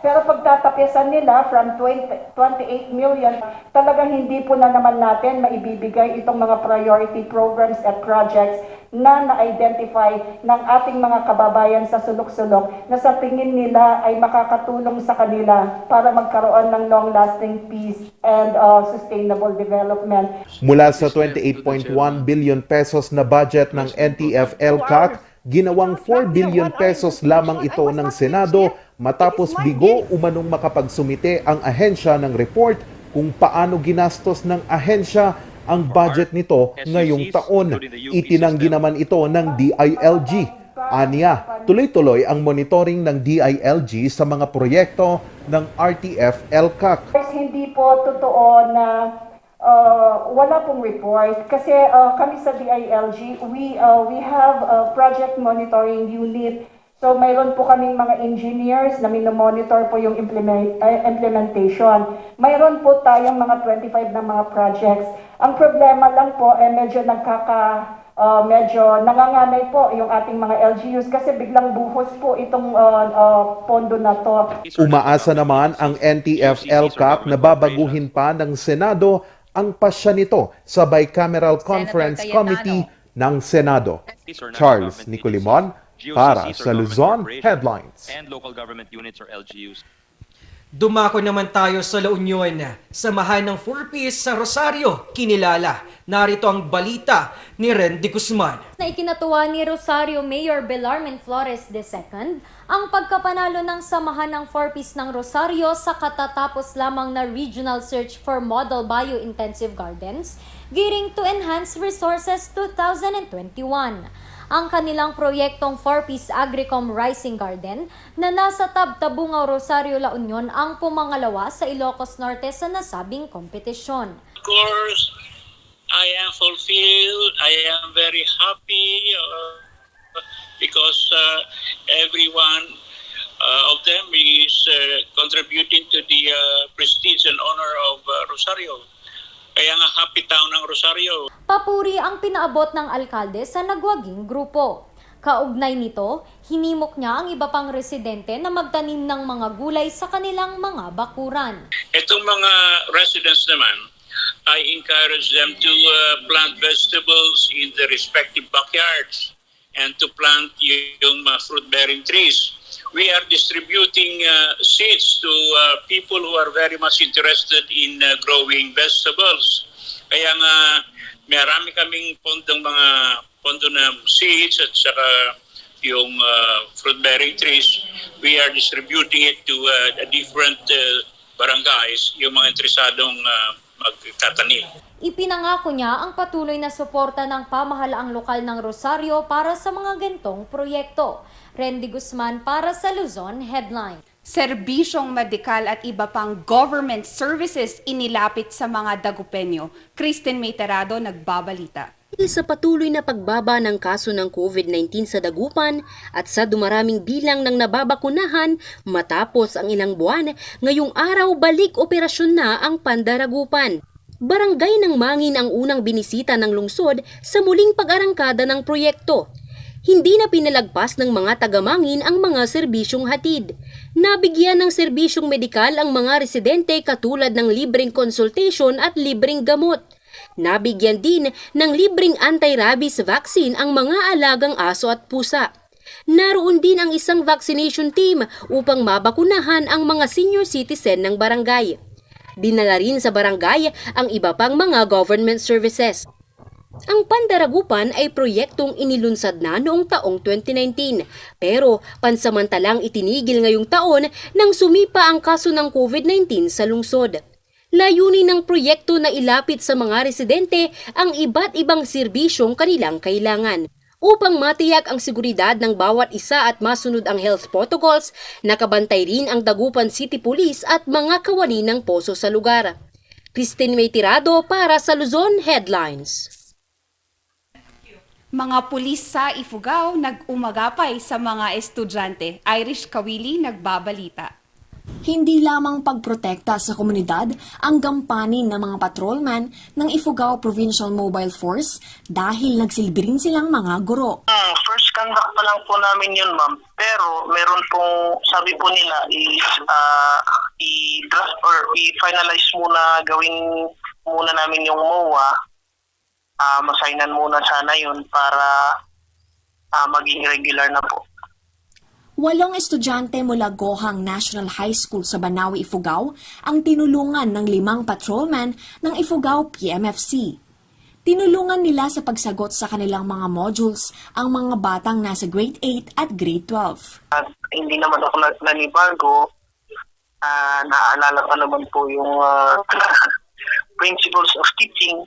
Pero pagtatapyasan nila from 28 million, talagang hindi po na naman natin maibibigay itong mga priority programs at projects na na-identify ng ating mga kababayan sa sulok-sulok na sa tingin nila ay makakatulong sa kanila para magkaroon ng long-lasting peace and sustainable development. Mula sa 28.1 billion pesos na budget ng NTF-ELCAC, ginawang 4 billion pesos lamang ito ng Senado matapos bigo umanong makapagsumite ang ahensya ng report kung paano ginastos ng ahensya ang budget nito ngayong taon. Itinanggi naman ito ng DILG. Aniya, tuloy-tuloy ang monitoring ng DILG sa mga proyekto ng RTF-ELCAC. Hindi po totoo na wala pong report kasi kami sa DILG, we have a project monitoring unit. So mayroon po kaming mga engineers na minomonitor po yung implementation. Mayroon po tayong mga 25 na mga projects. Ang problema lang po medyo nanganganay po yung ating mga LGUs kasi biglang buhos po itong pondo na to. Umaasa naman ang NTF-ELCAC na babaguhin pa ng Senado ang pasya nito sa Bicameral Conference Committee ng Senado. Charles Nicolimon para sa Luzon Headlines. And local government units or LGUs. Dumako naman tayo sa La Union. Samahan ng 4-piece sa Rosario, kinilala. Narito ang balita ni Rendy Guzman. Na ikinatuwa ni Rosario Mayor Belarmin Flores II ang pagkapanalo ng samahan ng 4-piece ng Rosario sa katatapos lamang na regional search for model bio-intensive gardens, gearing to enhance resources 2021. Ang kanilang proyektong 4-piece Agricom Rising Garden na nasa Tabtabungaw, Rosario, La Union ang pumangalawa sa Ilocos Norte sa nasabing kompetisyon. Of course, I am fulfilled. I am very happy because everyone of them is contributing to the prestige and honor of Rosario. Kaya nga happy town ng Rosario. Papuri ang pinaabot ng alkalde sa nagwaging grupo. Kaugnay nito, hinimok niya ang iba pang residente na magtanim ng mga gulay sa kanilang mga bakuran. Itong mga residents naman, I encourage them to plant vegetables in the respective backyards and to plant yung mga fruit-bearing trees. We are distributing seeds to people who are very much interested in growing vegetables. Kaya nga, marami kaming pondo na seeds at saka yung fruit-bearing trees, we are distributing it to different barangays, yung mga interesadong magtatanim. Ipinangako niya ang patuloy na suporta ng pamahalaang lokal ng Rosario para sa mga gantong proyekto. Randy Guzman para sa Luzon Headline. Serbisyong medikal at iba pang government services inilapit sa mga Dagupenyo. Kristen Mayterado nagbabalita. Sa patuloy na pagbaba ng kaso ng COVID-19 sa Dagupan at sa dumaraming bilang ng nababakunahan matapos ang ilang buwan, ngayong araw balik operasyon na ang Pandaragupan. Barangay ng Mangin ang unang binisita ng lungsod sa muling pag-arangkada ng proyekto. Hindi na pinalagpas ng mga taga-Mangin ang mga serbisyong hatid. Nabigyan ng serbisyong medikal ang mga residente katulad ng libreng consultation at libreng gamot. Nabigyan din ng libreng anti-rabies vaccine ang mga alagang aso at pusa. Naroon din ang isang vaccination team upang mabakunahan ang mga senior citizen ng barangay. Dinala rin sa barangay ang iba pang mga government services. Ang Pandaragupan ay proyektong inilunsad na noong taong 2019 pero pansamantalang itinigil ngayong taon nang sumipa ang kaso ng COVID-19 sa lungsod. Layunin ng proyekto na ilapit sa mga residente ang iba't ibang serbisyong kanilang kailangan. Upang matiyak ang seguridad ng bawat isa at masunod ang health protocols, nakabantay rin ang Dagupan City Police at mga kawani ng poso sa lugar. Kristen Mayterado para sa Luzon Headlines. Mga pulis sa Ifugao nag-umagapay sa mga estudyante. Irish Kawili nagbabalita. Hindi lamang pagprotekta sa komunidad ang gampanin ng mga patrolman ng Ifugao Provincial Mobile Force dahil nagsilbi rin silang mga guro. First conduct pa lang po namin yun, ma'am. Pero meron pong, sabi po nila, i-draft or i-finalize muna, gawin muna namin yung MOA. Masainan muna sana yun para maging regular na po. 8 estudyante mula Gohang National High School sa Banawi, Ifugao ang tinulungan ng 5 patrolman ng Ifugao PMFC. Tinulungan nila sa pagsagot sa kanilang mga modules ang mga batang nasa grade 8 at grade 12. At hindi naman ako nanibago. Naalala pa naman po yung principles of teaching.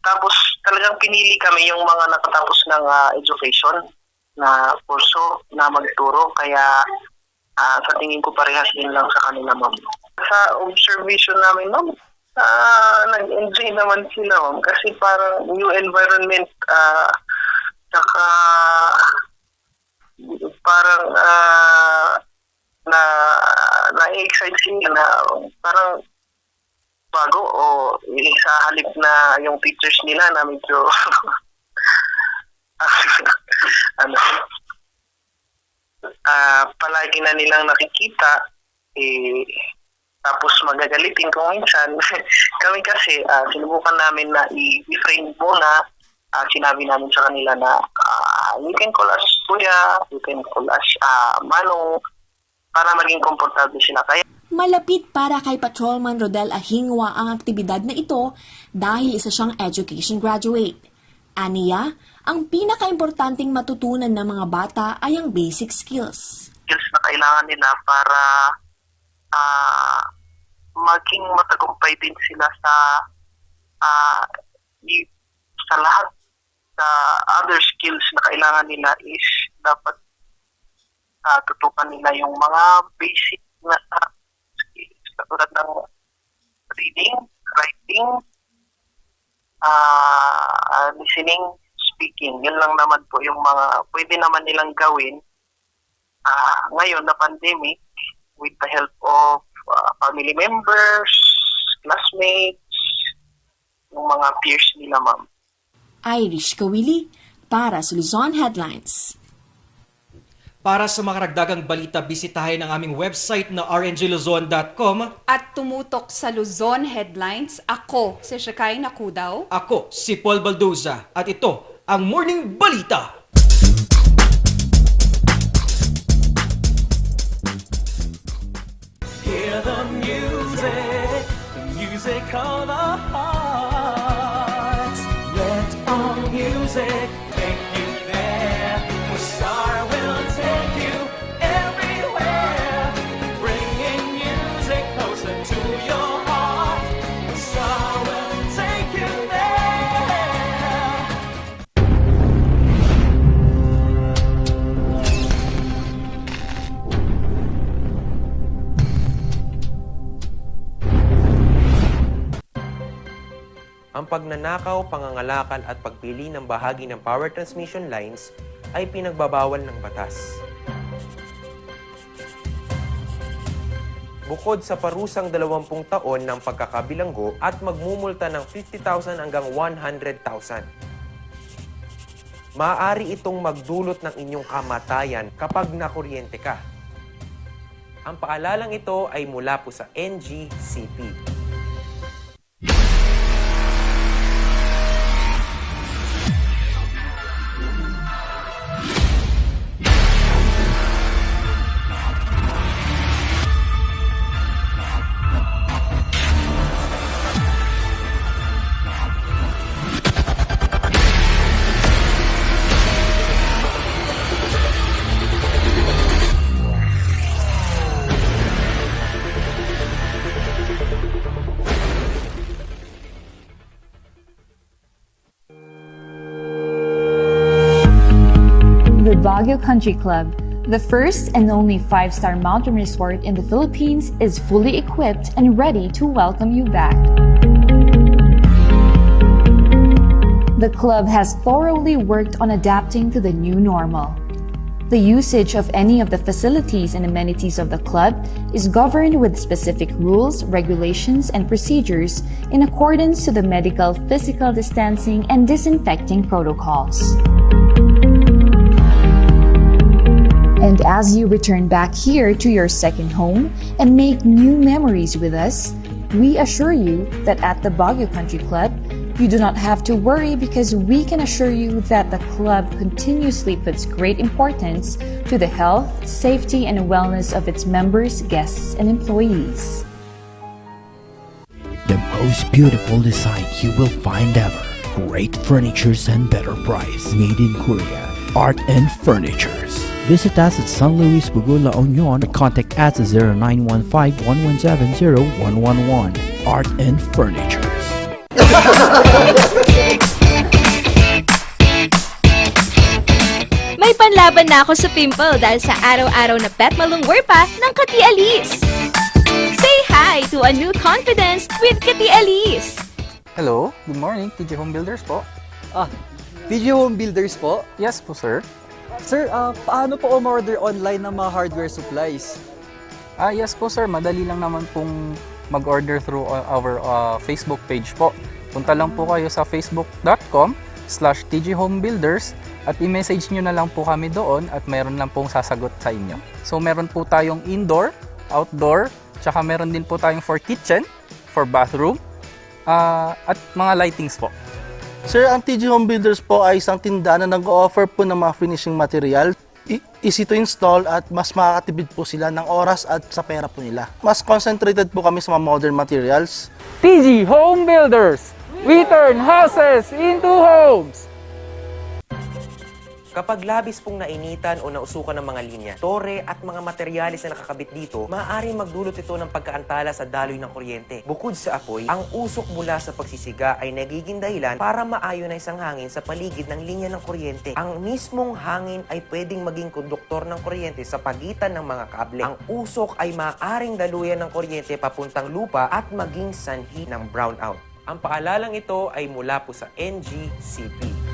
Tapos talagang pinili kami yung mga nakatapos ng education na kurso na magturo, kaya sa tingin ko parehas din lang sa kanila, ma'am. Sa observation namin, ma'am, nag-enjoy naman sila, ma'am, kasi parang new environment, saka parang na-excite sila na parang bago o sa halip na yung teachers nila na medyo palagi na nilang nakikita, tapos magagalitin kung minsan. Kami kasi sinubukan namin na i-frame muna. Sinabi namin sa kanila na you can call us kuya, you can call us manong, para maging komportable sila. Kaya Malapit para kay Patrolman Rodel Ahingwa ang aktibidad na ito dahil isa siyang education graduate. Aniya, ang pinaka-importanting matutunan ng mga bata ay ang basic skills. Skills na kailangan nila para maging matagumpay din sila sa lahat. Sa other skills na kailangan nila is dapat tutukan nila yung mga basic na skills katulad ng reading, writing, listening, speaking. Yun lang naman po yung mga pwede naman nilang gawin ngayon na pandemic with the help of family members, classmates, yung mga peers nila, ma'am. Irish Kawili para sa Luzon Headlines. Para sa mga karagdagang balita, bisitahin ang aming website na rngluzon.com. At tumutok sa Luzon Headlines, ako si Shakay Nakudaw. Ako si Paul Baldoza at ito ang Morning Balita. Hear the music of the heart. Let our music take you there. Ang pagnanakaw, pangangalakal at pagpili ng bahagi ng power transmission lines ay pinagbabawal ng batas. Bukod sa parusang 20 taon ng pagkakabilanggo at magmumulta ng 50,000 hanggang 100,000. Maaari itong magdulot ng inyong kamatayan kapag nakuryente ka. Ang paalalang ito ay mula po sa NGCP. The Baguio Country Club, the first and only 5-star mountain resort in the Philippines, is fully equipped and ready to welcome you back. The club has thoroughly worked on adapting to the new normal. The usage of any of the facilities and amenities of the club is governed with specific rules, regulations, and procedures in accordance to the medical, physical distancing, and disinfecting protocols. And as you return back here to your second home and make new memories with us, we assure you that at the Baguio Country Club, you do not have to worry because we can assure you that the club continuously puts great importance to the health, safety, and wellness of its members, guests, and employees. The most beautiful design you will find ever. Great furnitures and better price. Made in Korea. Art and Furnitures. Visit us at San Luis Bugo, La Union. Contact us at 0915-117-0111. Art and Furnitures. May panlaban na ako sa pimple dahil sa araw-araw na pet malungwer pa ng Kati Alice. Say hi to a new confidence with Kati Alice. Hello, good morning, TJ Home Builders po. TJ Home Builders po? Yes po, sir. Sir, paano po umorder online ng mga hardware supplies? Yes po, sir. Madali lang naman pong mag-order through our Facebook page po. Punta lang po kayo sa facebook.com/tjhomebuilders at i-message nyo na lang po kami doon at meron lang pong sasagot sa inyo. So meron po tayong indoor, outdoor, tsaka meron din po tayong for kitchen, for bathroom, at mga lightings po. Sir, ang TJ Home Builders po ay isang tindahan na nag-o-offer po ng mga finishing material. Easy to install at mas makakatipid po sila ng oras at sa pera po nila. Mas concentrated po kami sa mga modern materials. TJ Home Builders! We turn houses into homes! Kapag labis pong nainitan o nausukan ng mga linya, tore at mga materyales na nakakabit dito, maaaring magdulot ito ng pagkaantala sa daloy ng kuryente. Bukod sa apoy, ang usok mula sa pagsisiga ay nagiging dahilan para ma-ionize ang hangin sa paligid ng linya ng kuryente. Ang mismong hangin ay pwedeng maging konduktor ng kuryente sa pagitan ng mga kable. Ang usok ay maaaring daluyan ng kuryente papuntang lupa at maging sanhi ng brownout. Ang paalalang ito ay mula po sa NGCP.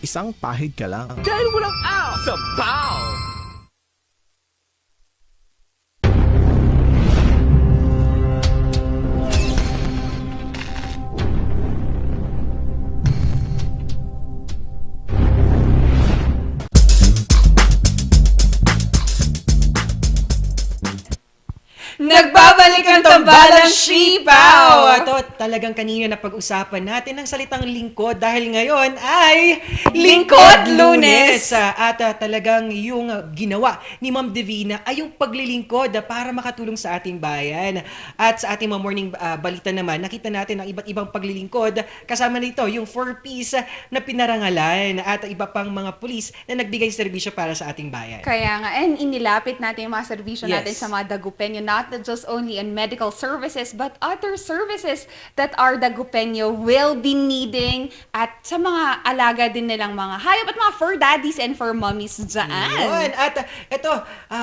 isang pahid ka lang. Dahil walang out sa POW! Nagbabalik ang tambalang Sipaw! Ito talagang kanina na pag-usapan natin ang salitang lingkod dahil ngayon ay Lingkod Lunes! At talagang yung ginawa ni Ma'am Divina ay yung paglilingkod para makatulong sa ating bayan. At sa ating mga morning balita naman, nakita natin ang iba't ibang paglilingkod. Kasama nito yung 4Ps na pinarangalan at iba pang mga pulis na nagbigay serbisyo para sa ating bayan. Kaya nga, and inilapit natin yung mga serbisyo Yes. natin sa mga Dagupenyo, not just only in medical services, but other services that our Dagupenyo will be needing at sa mga alaga din nilang mga hayop at mga fur daddies and fur mommies dyan. Yun. At ito,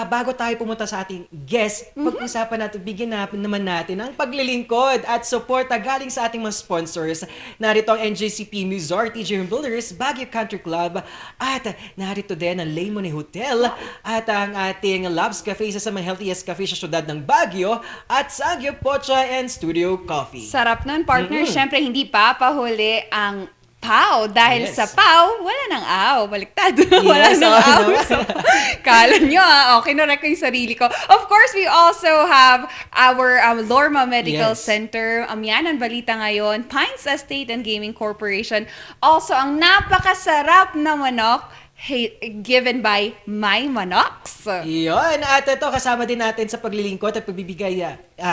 bago tayo pumunta sa ating guest, pag-usapan natin, bigyan naman natin ang paglilingkod at suporta galing sa ating mga sponsors. Narito ang NJCP Muzor, TJ Builders, Baguio Country Club, at narito din ang Lemon Hotel, at ang ating Labs Cafe, sa mga healthiest cafe sa syudad ng Baguio, at Sagyo Pocha and Studio Coffee. Sarap nun, partner. Siyempre, hindi papahuli ang POW. Dahil Yes. sa POW, wala nang aw. Baliktad. Wala nang aw. So, kala nyo, kinorek ko yung sarili ko. Of course, we also have our Lorma Medical Yes. Center. Yan ang balita ngayon. Pines Estate and Gaming Corporation. Also, ang napakasarap na manok given by My Manox. Yun. At ito, kasama din natin sa paglilingkod at pagbibigay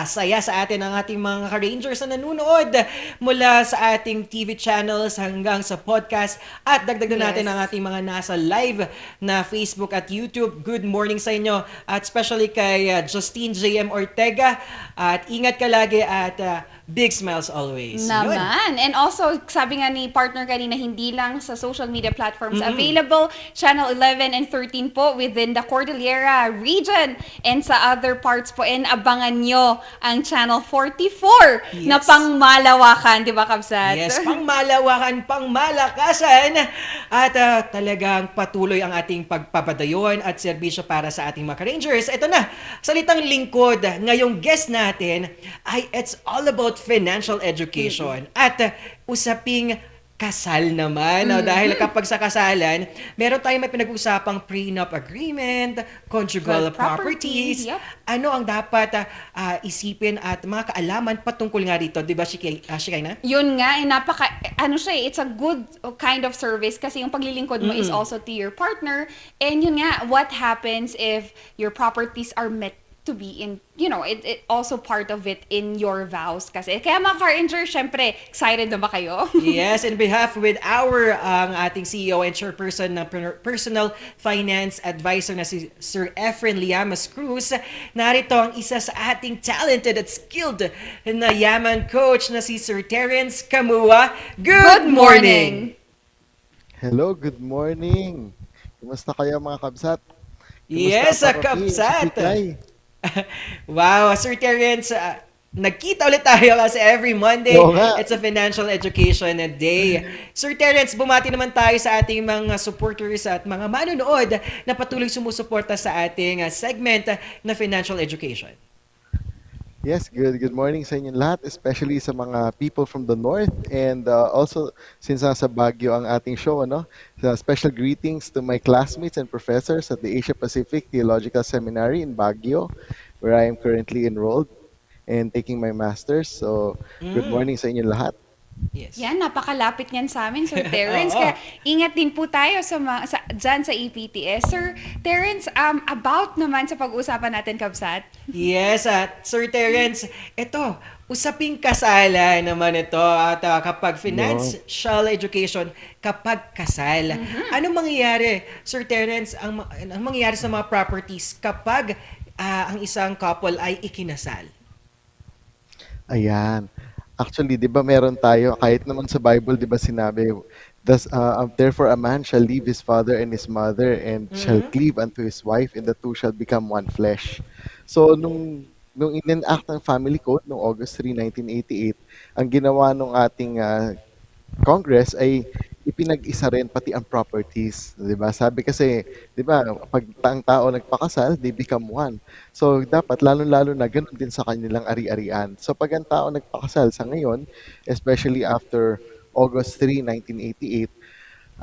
saya sa atin ang ating mga ka-Rangers na nanonood mula sa ating TV channels hanggang sa podcast. At dagdagan natin ang ating mga nasa live na Facebook at YouTube. Good morning sa inyo. At especially kay Justine JM Ortega. At ingat ka lagi at big smiles always. Yun. Naman. And also, sabi nga ni partner kanina, hindi lang sa social media platforms available. Channel 11 and 13 po within the Cordillera region and sa other parts po. And abangan nyo ang Channel 44 na pangmalawakan, di ba, Kabsat? Yes, pangmalawakan, pangmalakasan. At talagang patuloy ang ating pagpapadayon at serbisyo para sa ating mga Rangers. Ito na, salitang lingkod. Ngayong guest natin ay it's all about financial education. At usaping kasal naman. No? Dahil kapag sa kasalan, meron tayong may pinag-usapang prenup agreement, conjugal properties. Yep. Ano ang dapat isipin at mga kaalaman patungkol nga rito? Di ba, Shikayna? Yun nga, it's a good kind of service kasi yung paglilingkod mo is also to your partner. And yun nga, what happens if your properties are met to be in, it also part of it in your vows kasi. Kaya mga car-insurers, syempre, excited na ba kayo? Yes, in behalf with ang ating CEO and chairperson ng Personal Finance Advisor na si Sir Efren Liamas Cruz, narito ang isa sa ating talented at skilled na yaman coach na si Sir Terence Camua. Good morning! Hello, good morning! Kumusta kayo mga kabsat? Yes, kabsat! Wow, Sir Terence, nagkita ulit tayo kasi every Monday, it's a financial education day. Sir Terence, bumati naman tayo sa ating mga supporters at mga manonood na patuloy sumusuporta sa ating segment na financial education. Yes, good morning sa inyong lahat, especially sa mga people from the north and also since nasa Baguio ang ating show, special greetings to my classmates and professors at the Asia Pacific Theological Seminary in Baguio, where I am currently enrolled and taking my master's. So, good morning sa inyong lahat. Yes. Yan, napakalapit niyan sa amin, Sir Terence. Kaya ingat din po tayo dyan sa EPTS. Sir Terence, about naman sa pag-uusapan natin, Kabsat. Yes, Sir Terence, ito, usaping kasalan naman ito. At kapag financial education, kapag kasal, anong mangyayari, Sir Terence, ang mangyayari sa mga properties kapag ang isang couple ay ikinasal? Ayan. Actually, di ba meron tayo, kahit naman sa Bible, di ba sinabi, therefore a man shall leave his father and his mother and shall cleave unto his wife and the two shall become one flesh. So, nung in-enact ng Family Code noong August 3, 1988, ang ginawa ng ating Congress ay ipinag-isa rin pati ang properties, 'di ba? Sabi kasi, 'di ba, pag ang tao nagpakasal, they become one. So dapat lalo-lalo na ganoon din sa kanilang ari-arian. So pag ang tao nagpakasal sa ngayon, especially after August 3, 1988,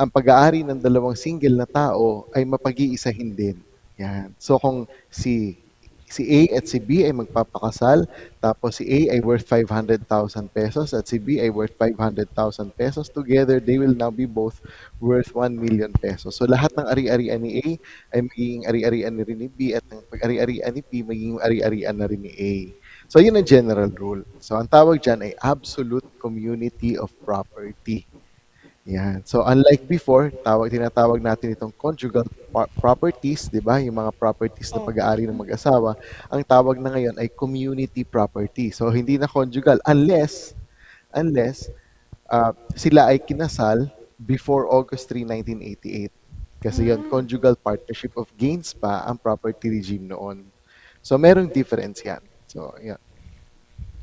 ang pag-aari ng dalawang single na tao ay mapag-iisahin din. Yan. So kung si A at si B ay magpapakasal, tapos si A ay worth 500,000 pesos at si B ay worth 500,000 pesos. Together, they will now be both worth 1 million pesos. So lahat ng ari-arian ni A ay magiging ari-arian na rin ni B at ang pag-ari-arian ni B magiging ari-arian na rin ni A. So yun ang general rule. So ang tawag dyan ay absolute community of property. Yan. So unlike before, tinatawag natin itong conjugal properties, 'di ba? Yung mga properties na pag-aari ng mag-asawa, ang tawag na ngayon ay community property. So hindi na conjugal unless sila ay kinasal before August 3, 1988. Kasi yon conjugal partnership of gains pa ang property regime noon. So merong difference yan. So yan.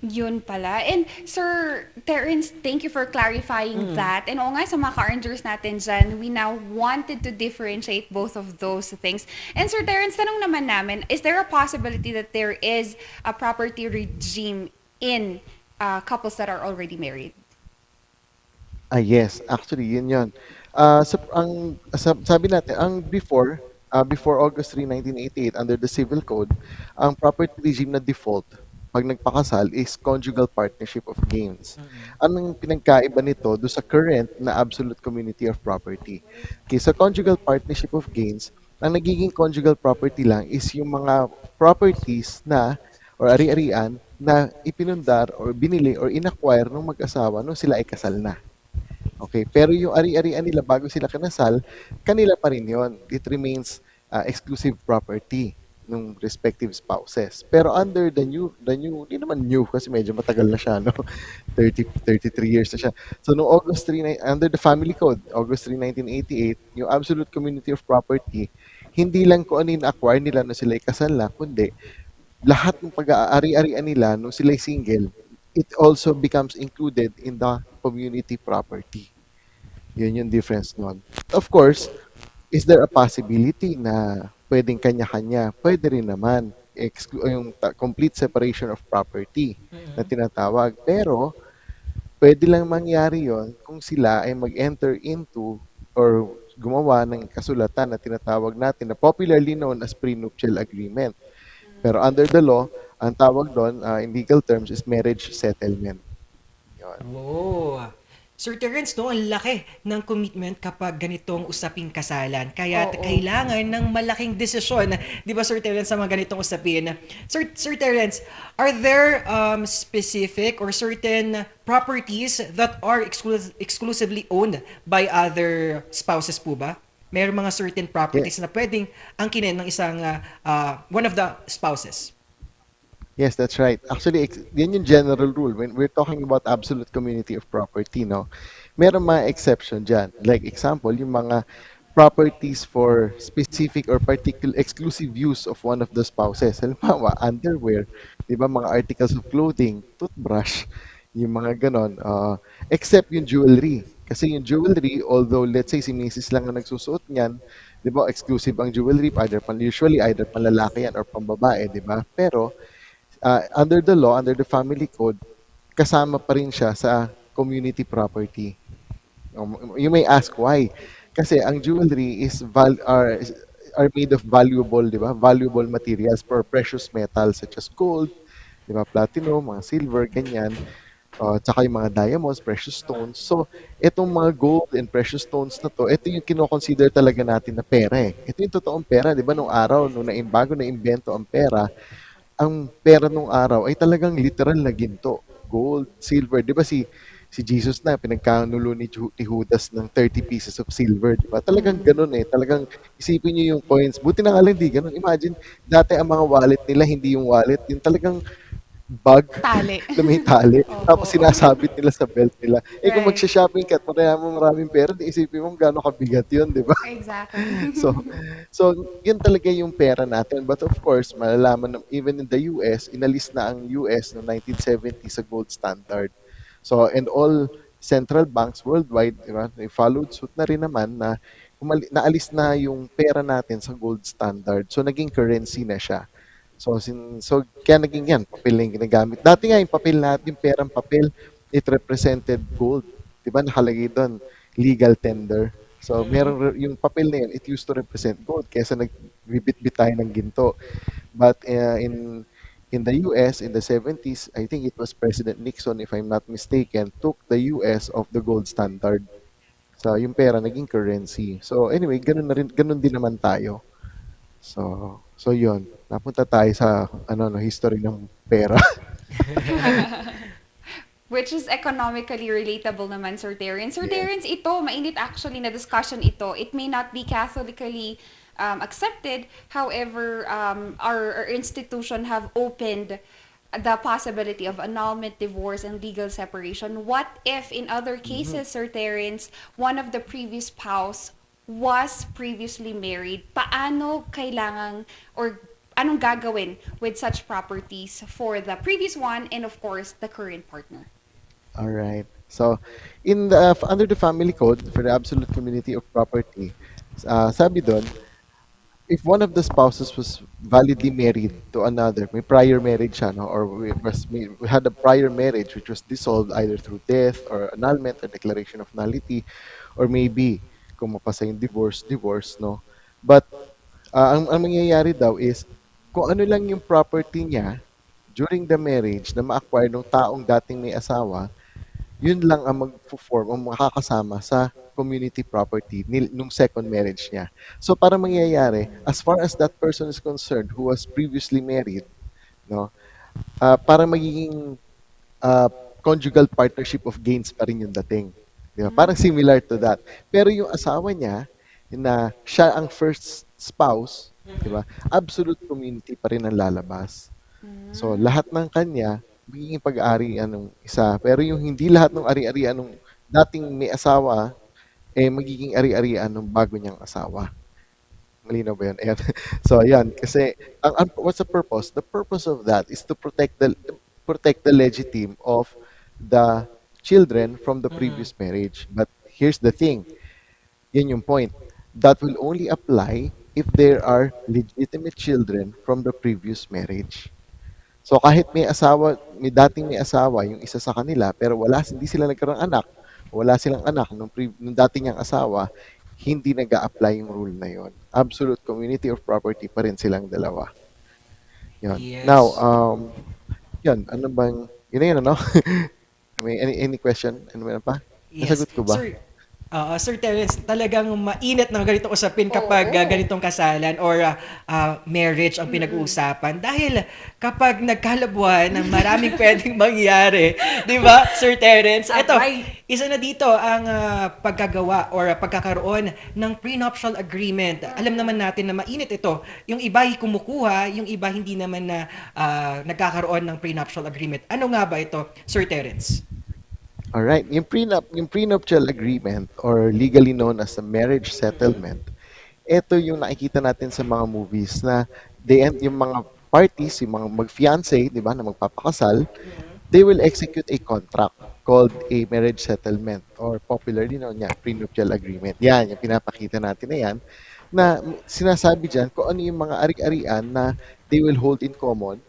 Yun pala. And Sir Terence, thank you for clarifying that. And oo nga, sa mga ka-earners natin dyan, we now wanted to differentiate both of those things. And Sir Terence, tanong naman namin, is there a possibility that there is a property regime in couples that are already married? Yes, actually, yun. Sabi natin, before August 3, 1988, under the Civil Code, ang property regime na default pag nagpakasal is conjugal partnership of gains. Anong pinagkaiba nito do sa current na absolute community of property? Okay, sa conjugal partnership of gains, ang nagiging conjugal property lang is yung mga properties na or ari-arian na ipinundar or binili or inacquire ng mag-asawa nung sila ay kasal na. Okay, pero yung ari-arian nila bago sila kinasal, kanila pa rin yun. It remains exclusive property ng respective spouses. Pero under the new, hindi naman new kasi medyo matagal na siya, no? 33 years na siya. So no August 3, under the Family Code, August 3, 1988, yung absolute community of property, hindi lang kung ano yung acquire nila nung sila ikasal na, kundi lahat ng pag-aari-arian nila nung sila single, it also becomes included in the community property. Yun yung difference nun. Of course, is there a possibility na pwedeng kanya-kanya? Pwede rin naman. Yung complete separation of property na tinatawag. Pero, pwede lang mangyari yon kung sila ay mag-enter into or gumawa ng kasulatan na tinatawag natin na popularly known as prenuptial agreement. Pero under the law, ang tawag doon in legal terms is marriage settlement. Yun. Oh. Sir Terence, no, ang laki ng commitment kapag ganitong usaping kasalan. Kaya kailangan ng malaking desisyon. Di ba, Sir Terence, sa mga ganitong usapin? Sir Terence, are there specific or certain properties that are exclusively owned by other spouses po ba? Mayroong mga certain properties na pwedeng angkinin ng isang one of the spouses. Yes, that's right. Actually, yan yung general rule. When we're talking about absolute community of property, no, meron mga exception dyan. Like example, yung mga properties for specific or particular exclusive use of one of the spouses. Halimbawa, underwear, di ba, mga articles of clothing, toothbrush, yung mga ganon. Except yung jewelry. Kasi yung jewelry, although let's say si Mrs. lang ang nagsusuot niyan, di ba, exclusive ang jewelry, usually either panlalaki yan or pambabae, di ba? Pero, under the law, under the family code, kasama pa rin siya sa community property. You may ask why. Kasi ang jewelry are made of valuable, di ba? Valuable materials for precious metals such as gold, di ba? Platinum, mga silver, ganyan. Tsaka yung mga diamonds, precious stones. So, itong mga gold and precious stones na to, ito yung kinoconsider talaga natin na pera eh. Ito yung totoong pera, di ba? Nung araw, bago na-invento ang pera nung araw ay talagang literal na ginto. Gold, silver. Di ba si Jesus na, pinagkanulo ni Judas ng 30 pieces of silver. Di ba? Talagang ganun eh. Talagang isipin nyo yung coins. Buti na nga lang hindi ganun. Imagine, dati ang mga wallet nila, hindi yung wallet. Yung talagang bag na may tali. Tapos sinasabit nila sa belt nila. Eh kung magsha-shopping ka at maraming pera, di isipin mo gano'ng kabigat yun, di ba? Exactly. So, yun talaga yung pera natin. But of course, malalaman even in the US, inalis na ang US noong 1970 sa gold standard. So, and all central banks worldwide, di ba, they followed suit na rin naman na naalis na yung pera natin sa gold standard. So, naging currency na siya. So kaya naging yan, papel na yung ginagamit. Dati nga yung papel natin, yung perang papel, it represented gold. Di ba? Nakalagay doon, legal tender. So, meron yung papel na yan, it used to represent gold kaysa nagbibit-bit tayo ng ginto. But in the US, in the 70s, I think it was President Nixon, if I'm not mistaken, took the US off the gold standard. So, yung pera naging currency. So, anyway, ganun din naman tayo. So yun. Napunta tayo sa history ng pera. Which is economically relatable naman, Sir Terence. Sir Terence, ito, mainit actually na discussion ito. It may not be Catholically accepted. However, our institution have opened the possibility of annulment, divorce, and legal separation. What if, in other cases, Sir Terence, one of the previous spouse was previously married? Paano kailangang or anong gagawin with such properties for the previous one and of course the current partner? All right. So, under the family code for the absolute community of property, sabi doon, if one of the spouses was validly married to another, may prior marriage siya, no? Or we had a prior marriage which was dissolved either through death or annulment or declaration of nullity, or maybe kung mapasa yung divorce, no? But ang mangyayari daw is kung ano lang yung property niya during the marriage na ma-acquire ng taong dating may asawa, yun lang ang mag-form o makakasama sa community property nung second marriage niya. So para mangyayari, as far as that person is concerned who was previously married, no, para magiging conjugal partnership of gains pa rin yung dating. Di ba? Parang similar to that. Pero yung asawa niya, na siya ang first spouse, di ba? Absolute community pa rin ang lalabas. So, lahat ng kanya, magiging pag-arian ng isa. Pero yung hindi lahat ng ari-arian ng dating may asawa, magiging ari-arian ng bago niyang asawa. Malinaw ba yun? Ayan. So, ayan. Kasi, what's the purpose? The purpose of that is to protect the legitime of the children from the previous marriage. But here's the thing. Yan yung point. That will only apply if there are legitimate children from the previous marriage. So kahit may dating may asawa yung isa sa kanila, pero hindi sila nagkaroon anak, wala silang anak nung dating niyang asawa, hindi nag-a-apply yung rule na yon. Absolute community of property pa rin silang dalawa. Yun. Yes. Now, yun, yun na yun, ano? Any question? Ano meron pa? Yes. Nasagot ko ba? Sir Terence, talagang mainit na ganitong usapin kapag ganitong kasalan or marriage ang pinag-uusapan. Dahil kapag nagkalabuan ng maraming pwedeng mangyari, di ba, Sir Terence? Ito, isa na dito ang pagkagawa or pagkakaroon ng prenuptial agreement. Alam naman natin na mainit ito. Yung iba kumukuha, yung iba hindi naman na nagkakaroon ng prenuptial agreement. Ano nga ba ito, Sir Terence? Alright, yung prenuptial agreement or legally known as a marriage settlement, ito yung nakikita natin sa mga movies na yung mga parties, yung mga mag-fiancé, di ba, na magpapakasal, they will execute a contract called a marriage settlement or popularly known niya, prenuptial agreement. Yan, yung pinapakita natin na yan, na sinasabi dyan kung ano yung mga ari-arian na they will hold in common.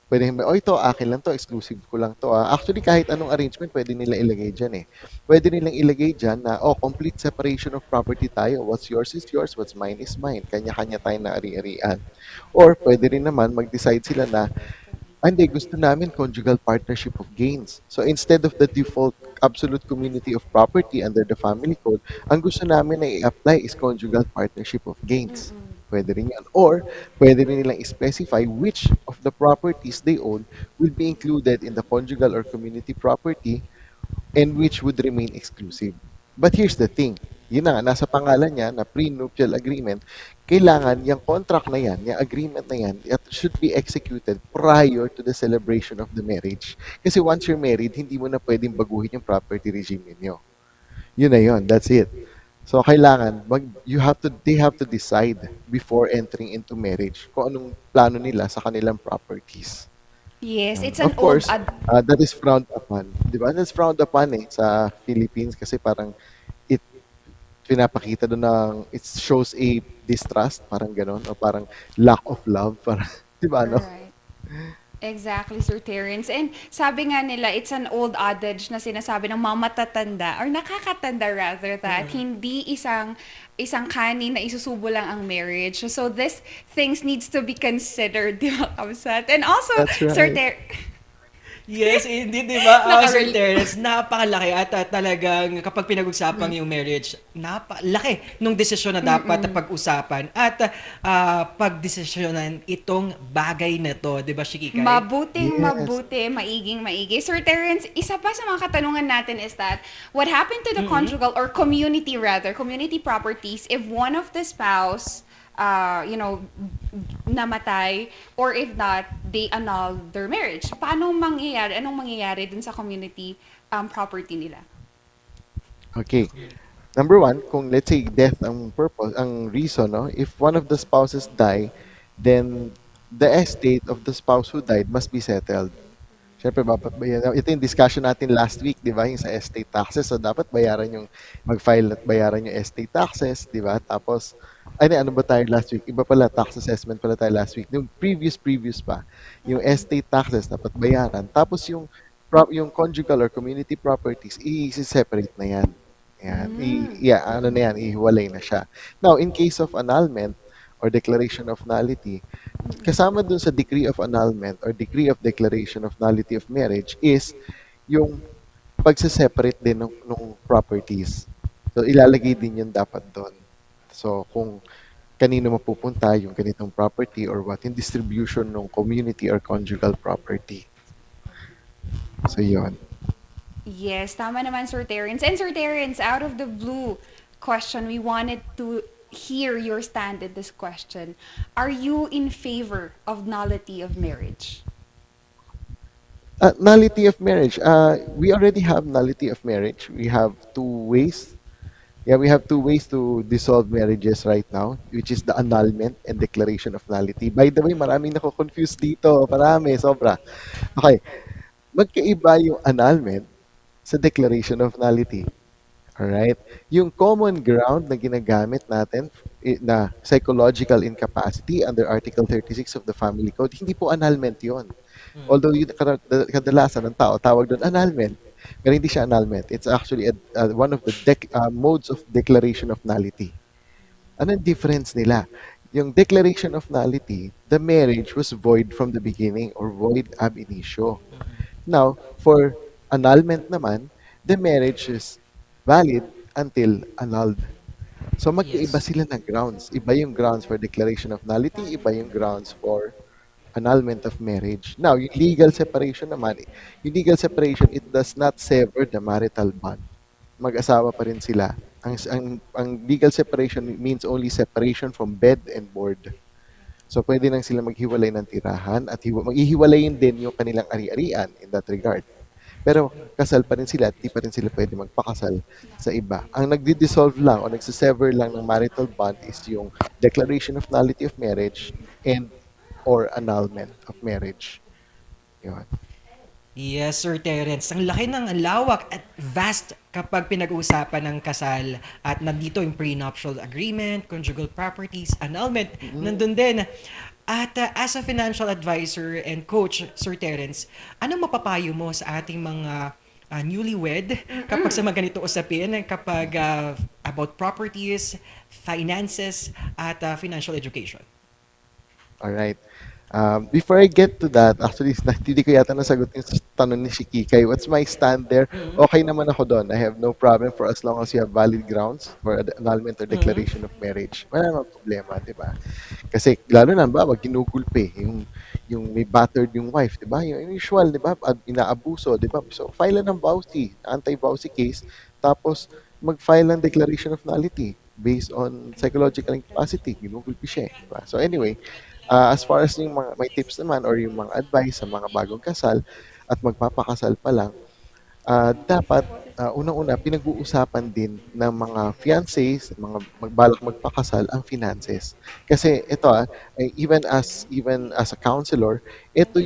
Pwede ito, akin lang to, exclusive ko lang to. Actually, kahit anong arrangement, pwede nila ilagay dyan eh. Pwede nilang ilagay dyan na, complete separation of property tayo. What's yours is yours, what's mine is mine. Kanya-kanya tayo na ari-arian. Or pwede rin naman mag-decide sila na, hindi, gusto namin conjugal partnership of gains. So instead of the default absolute community of property under the family code, ang gusto namin na i-apply is conjugal partnership of gains. Pwede rin yan. Or, pwede rin nilang specify which of the properties they own will be included in the conjugal or community property and which would remain exclusive. But here's the thing. Yun na, nasa pangalan niya na prenuptial agreement, kailangan yung contract na yan, yung agreement na yan, it should be executed prior to the celebration of the marriage. Kasi once you're married, hindi mo na pwedeng baguhin yung property regime ninyo. Yun na yun. That's it. So, kailangan, they have to decide before entering into marriage kung anong plano nila sa kanilang properties. Yes, it's Of an old course, that is frowned upon. Di ba? That's frowned upon sa Philippines kasi parang it pinapakita doon ng it shows a distrust, parang ganon, o parang lack of love, parang, di ba, no? Right. Exactly, Sir Terence. And sabi nga nila, it's an old adage na sinasabi ng mga matatanda or nakakatanda rather that hindi isang kanin na isusubo lang ang marriage. So this things needs to be considered, di ba, Kamsat? And also, That's right. Sir Terence, Yes, hindi, di ba? Sir Nakarel- Terence, napakalaki at talagang kapag pinag-usapan yung marriage, napakalaki nung desisyon na dapat pag-usapan at pagdesisyonan itong bagay na to, di ba, Shikikay? mabuti, maigi. Sir Terence, isa pa sa mga katanungan natin is that, what happened to the conjugal or community properties if one of the spouse namatay, or if not, they annul their marriage. Anong mangyayari dun sa community property nila? Okay. Number one, kung let's say death ang purpose, ang reason, no? If one of the spouses die, then the estate of the spouse who died must be settled. Siyempre, ito yung discussion natin last week, di ba? Yung sa estate taxes. So, dapat mag-file at bayaran yung estate taxes, di ba? Tapos, ano ba tayo last week? Iba pala, tax assessment pala tayo last week. Yung previous pa, yung estate taxes dapat bayaran. Tapos yung conjugal or community properties, i-separate na yan. Ihiwalay na siya. Now, in case of annulment or declaration of nullity, kasama dun sa decree of annulment or decree of declaration of nullity of marriage is yung pagse-separate din ng properties. So, ilalagay din yun dapat doon. So, kung kanino mapupunta yung ganitong property or what, yung distribution ng community or conjugal property. So, yun. Yes, tama naman, Sir Terence. And Sir Terence, out of the blue question, we wanted to hear your stand in this question. Are you in favor of nullity of marriage? Nullity of marriage. We already have nullity of marriage. We have two ways. We have two ways to dissolve marriages right now, which is the annulment and declaration of nullity. By the way, maraming nako-confuse dito. Marami, sobra. Okay. Magkaiba yung annulment sa declaration of nullity. Alright? Yung common ground na ginagamit natin na psychological incapacity under Article 36 of the Family Code, hindi po annulment yon. Although yung kadalasan ng tao tawag doon annulment, pero hindi siya annulment. It's actually one of the modes of declaration of nullity. Ano ang difference nila? Yung declaration of nullity, the marriage was void from the beginning or void ab initio. Now, for annulment naman, the marriage is valid until annulled. So magkaiba sila ng grounds. Iba yung grounds for declaration of nullity, iba yung grounds for annulment of marriage. Now, yung legal separation naman, it does not sever the marital bond. Mag-asawa pa rin sila. Ang legal separation means only separation from bed and board. So pwede nang sila maghiwalay ng tirahan at maghihiwalayin din yung kanilang ari-arian in that regard. Pero kasal pa rin sila at di pa rin sila pwede magpakasal sa iba. Ang nagdi-dissolve lang o nagsisever lang ng marital bond is yung declaration of nullity of marriage and or annulment of marriage. Yun. Yes, Sir Terence. Ang laki ng lawak at vast kapag pinag-uusapan ng kasal at nandito yung prenuptial agreement, conjugal properties, annulment, nandun din. At as a financial advisor and coach, Sir Terence, anong mapapayo mo sa ating mga newlywed kapag sa mga ganito usapin, kapag about properties, finances, at financial education? Alright. Before I get to that, actually, hindi ko yata nasagot yung tanong ni Shikikay. What's my stand there? Okay naman ako doon. I have no problem for as long as you have valid grounds for annulment or declaration of marriage. Wala namang problema, di ba? Kasi lalo na ba, ginugulpe, yung may battered yung wife, di ba? Yung usual, di ba? Inaabuso, di ba? So, file ng vowsy, anti-vowsy case, tapos mag-file ng declaration of nullity based on psychological incapacity. Ginugulpe siya, di ba? So, anyway, as far as yung mga may tips naman or yung mga advice sa mga bagong kasal at magpapakasal pa lang, dapat unang-una pinag-uusapan din ng mga fiancés, mga magbalak magpakasal ang finances. Kasi ito even as a counselor, ito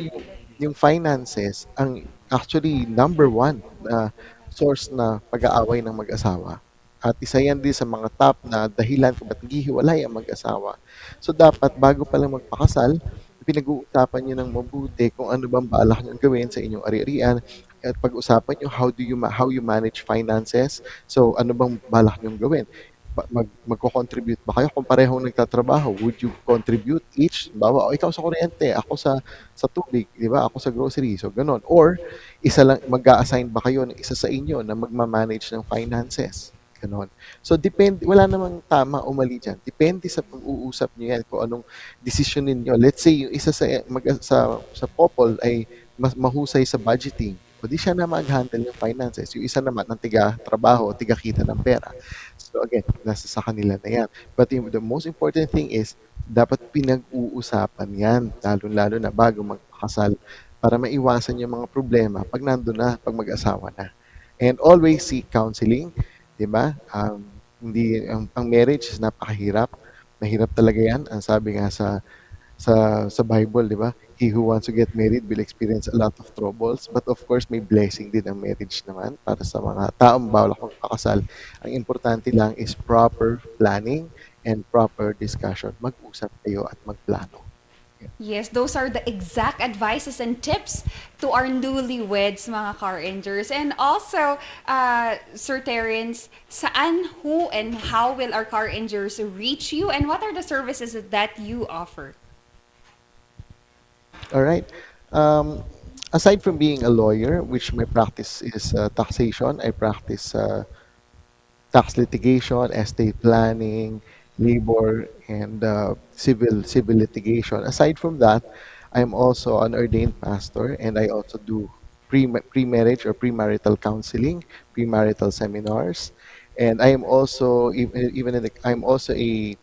yung yung finances ang actually number one na source na pag-aaway ng mag-asawa. At isa yan din sa mga top na dahilan kung ba't naghihiwalay ang mag-asawa. So dapat bago pa lang magpakasal, pinag-uusapan nyo ng mabuti kung ano bang balak nyo gawin sa inyong ari-arian at pag-usapan nyo how you manage finances. So ano bang balak nyo gawin? Magko-contribute ba kayo kung parehong nagtatrabaho? Would you contribute each? Bawa, ikaw sa kuryente, ako sa tubig, di ba? Ako sa grocery. So ganun. Or isa lang mag-a-assign ba kayo ng isa sa inyo na magma-manage ng finances? Ganon. So, depende, wala namang tama o mali dyan. Depende sa pag-uusap nyo yan kung anong decision ninyo. Let's say, yung isa sa couple ay mahusay sa budgeting. O di siya na mag-handle ng finances. Yung isa naman ng tiga-trabaho o tiga-kita ng pera. So, again, nasa sa kanila na yan. But the most important thing is, dapat pinag-uusapan yan, lalo-lalo na bago magpakasal, para maiwasan yung mga problema pag nandun na, pag mag-asawa na. And always seek counseling. Diba? Ang marriage is napakahirap. Mahirap talaga yan. Ang sabi nga sa Bible, di ba? He who wants to get married will experience a lot of troubles. But of course, may blessing din ang marriage naman para sa mga taong bawal akong pakasal. Ang importante lang is proper planning and proper discussion. Mag-usap kayo at magplano. Yes, those are the exact advices and tips to our newlyweds, mga car rangers. And also, Sir Terence, saan, who, and how will our car rangers reach you? And what are the services that you offer? All right. Aside from being a lawyer, which my practice is taxation, I practice tax litigation, estate planning, labor, and civil litigation. Aside from that, I'm also an ordained pastor, and I also do pre-marriage or premarital counseling, premarital seminars, and I am also I'm also a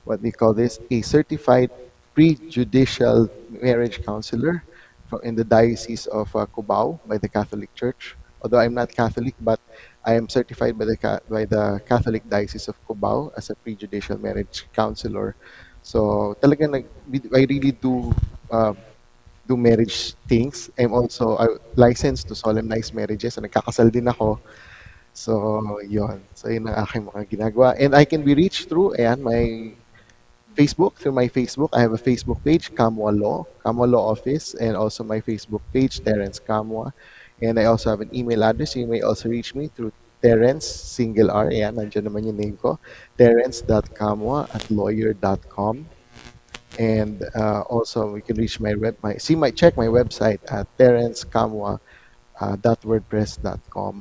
what we call this a certified prejudicial marriage counselor in the Diocese of Cubao by the Catholic Church. Although I'm not Catholic, but I am certified by the Catholic Diocese of Cubao as a prejudicial marriage counselor. So talagang I really do marriage things. I'm also licensed to solemnize marriages. So nagkakasal din ako. So yon. So yun ang aking mga ginagawa. And I can be reached through my Facebook. Through my Facebook, I have a Facebook page, Kamwa Law Office, and also my Facebook page, Terence Kamwa. And I also have an email address. You may also reach me through Terence, single R. Ayan, nandiyan naman yung name ko. Terence.kamwa@lawyer.com. And also, you can reach check my website at terencekamwa.wordpress.com.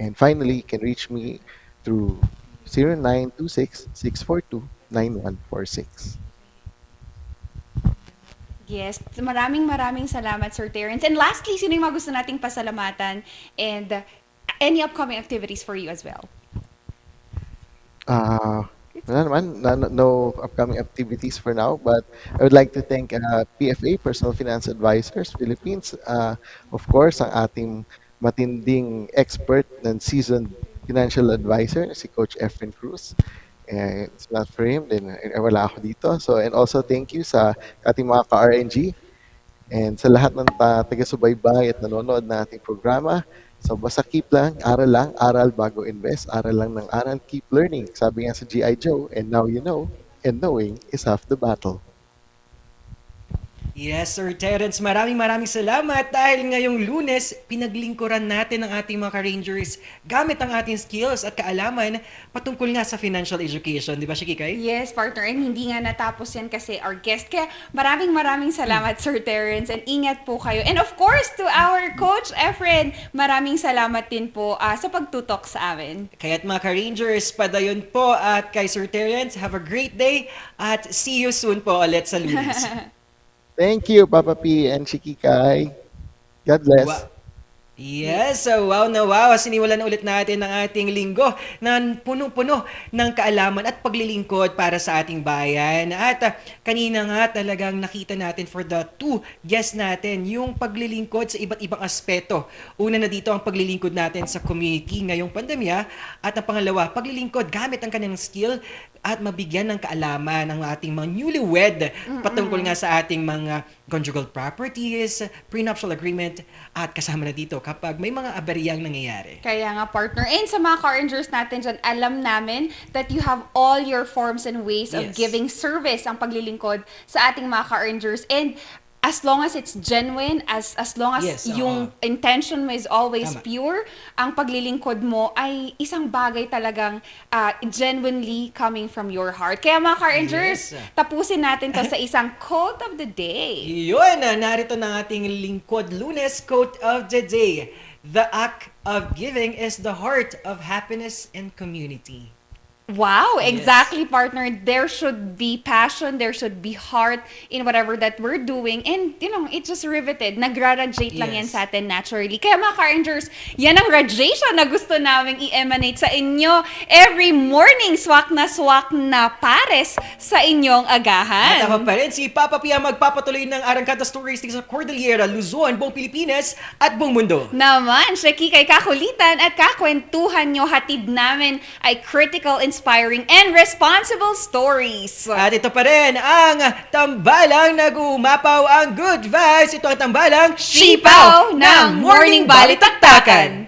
And finally, you can reach me through 0926-642-9146. Yes, maraming salamat, Sir Terence. And lastly, sino yung mga gusto nating pasalamatan and any upcoming activities for you as well? Wala naman, no upcoming activities for now, but I would like to thank PFA, Personal Finance Advisors Philippines. Of course, ang ating matinding expert and seasoned financial advisor, si Coach Efren Cruz. It's not for him, then wala ako dito. So, and also thank you sa ating mga ka-RNG and sa lahat ng taga-subaybay at nanonood na ating programa. So, basta keep lang, aral bago invest, aral lang ng aral, keep learning. Sabi nga sa G.I. Joe, and now you know, and knowing is half the battle. Yes, Sir Terence, maraming salamat dahil ngayong Lunes, pinaglingkuran natin ang ating mga ka-rangers gamit ang ating skills at kaalaman patungkol nga sa financial education. Di ba, Shikikay? Yes, partner. And hindi nga natapos yan kasi our guest. Kaya maraming salamat, Sir Terence. And ingat po kayo. And of course, to our Coach Efren, maraming salamat din po sa pagtutok sa amin. Kaya't mga ka-rangers, padayon po at kay Sir Terence, have a great day at see you soon po ulit sa Lunes. Thank you, Papa P and Shikikay. God bless. Yes, so wow na wow. Sinimulan na ulit natin ang ating linggo na puno-puno ng kaalaman at paglilingkod para sa ating bayan. At kanina nga talagang nakita natin for the two guests natin yung paglilingkod sa iba't ibang aspeto. Una na dito ang paglilingkod natin sa community ngayong pandemya at ang pangalawa, paglilingkod gamit ang kanilang skill at mabigyan ng kaalaman ng ating mga newlywed patungkol nga sa ating mga conjugal properties, prenuptial agreement, at kasama na dito kapag may mga abaryang nangyayari. Kaya nga, partner. And sa mga car rangers natin dyan, alam namin that you have all your forms and ways of Yes. giving service ang paglilingkod sa ating mga car rangers. And as long as it's genuine, as long as Yes, yung intention mo is always Tama. pure, ang paglilingkod mo ay isang bagay talagang genuinely coming from your heart. Kaya mga car rangers, Yes. tapusin natin to sa isang quote of the day. Yun, narito na ang ating lingkod lunes quote of the day. The act of giving is the heart of happiness and community. Wow, Yes. exactly, partner. There should be passion, there should be heart in whatever that we're doing. And, it just riveted. Nagra-radiate lang yan Yes. sa atin naturally. Kaya mga Car-Rangers, yan ang radiation na gusto naming i-emanate sa inyo every morning. Swak na pares sa inyong agahan. At ako pa rin, si Papa Pia magpapatuloy ng Arangkada Stories sa Cordillera, Luzon, buong Pilipinas at buong mundo. Naman, siya kikay kakulitan at kakwentuhan nyo, hatid namin ay critical, inspiring, and responsible stories. At ito pa rin ang tambalang nag-uumapaw ang good vibes. Ito ang tambalang Sipaw ng Morning Balitaktakan.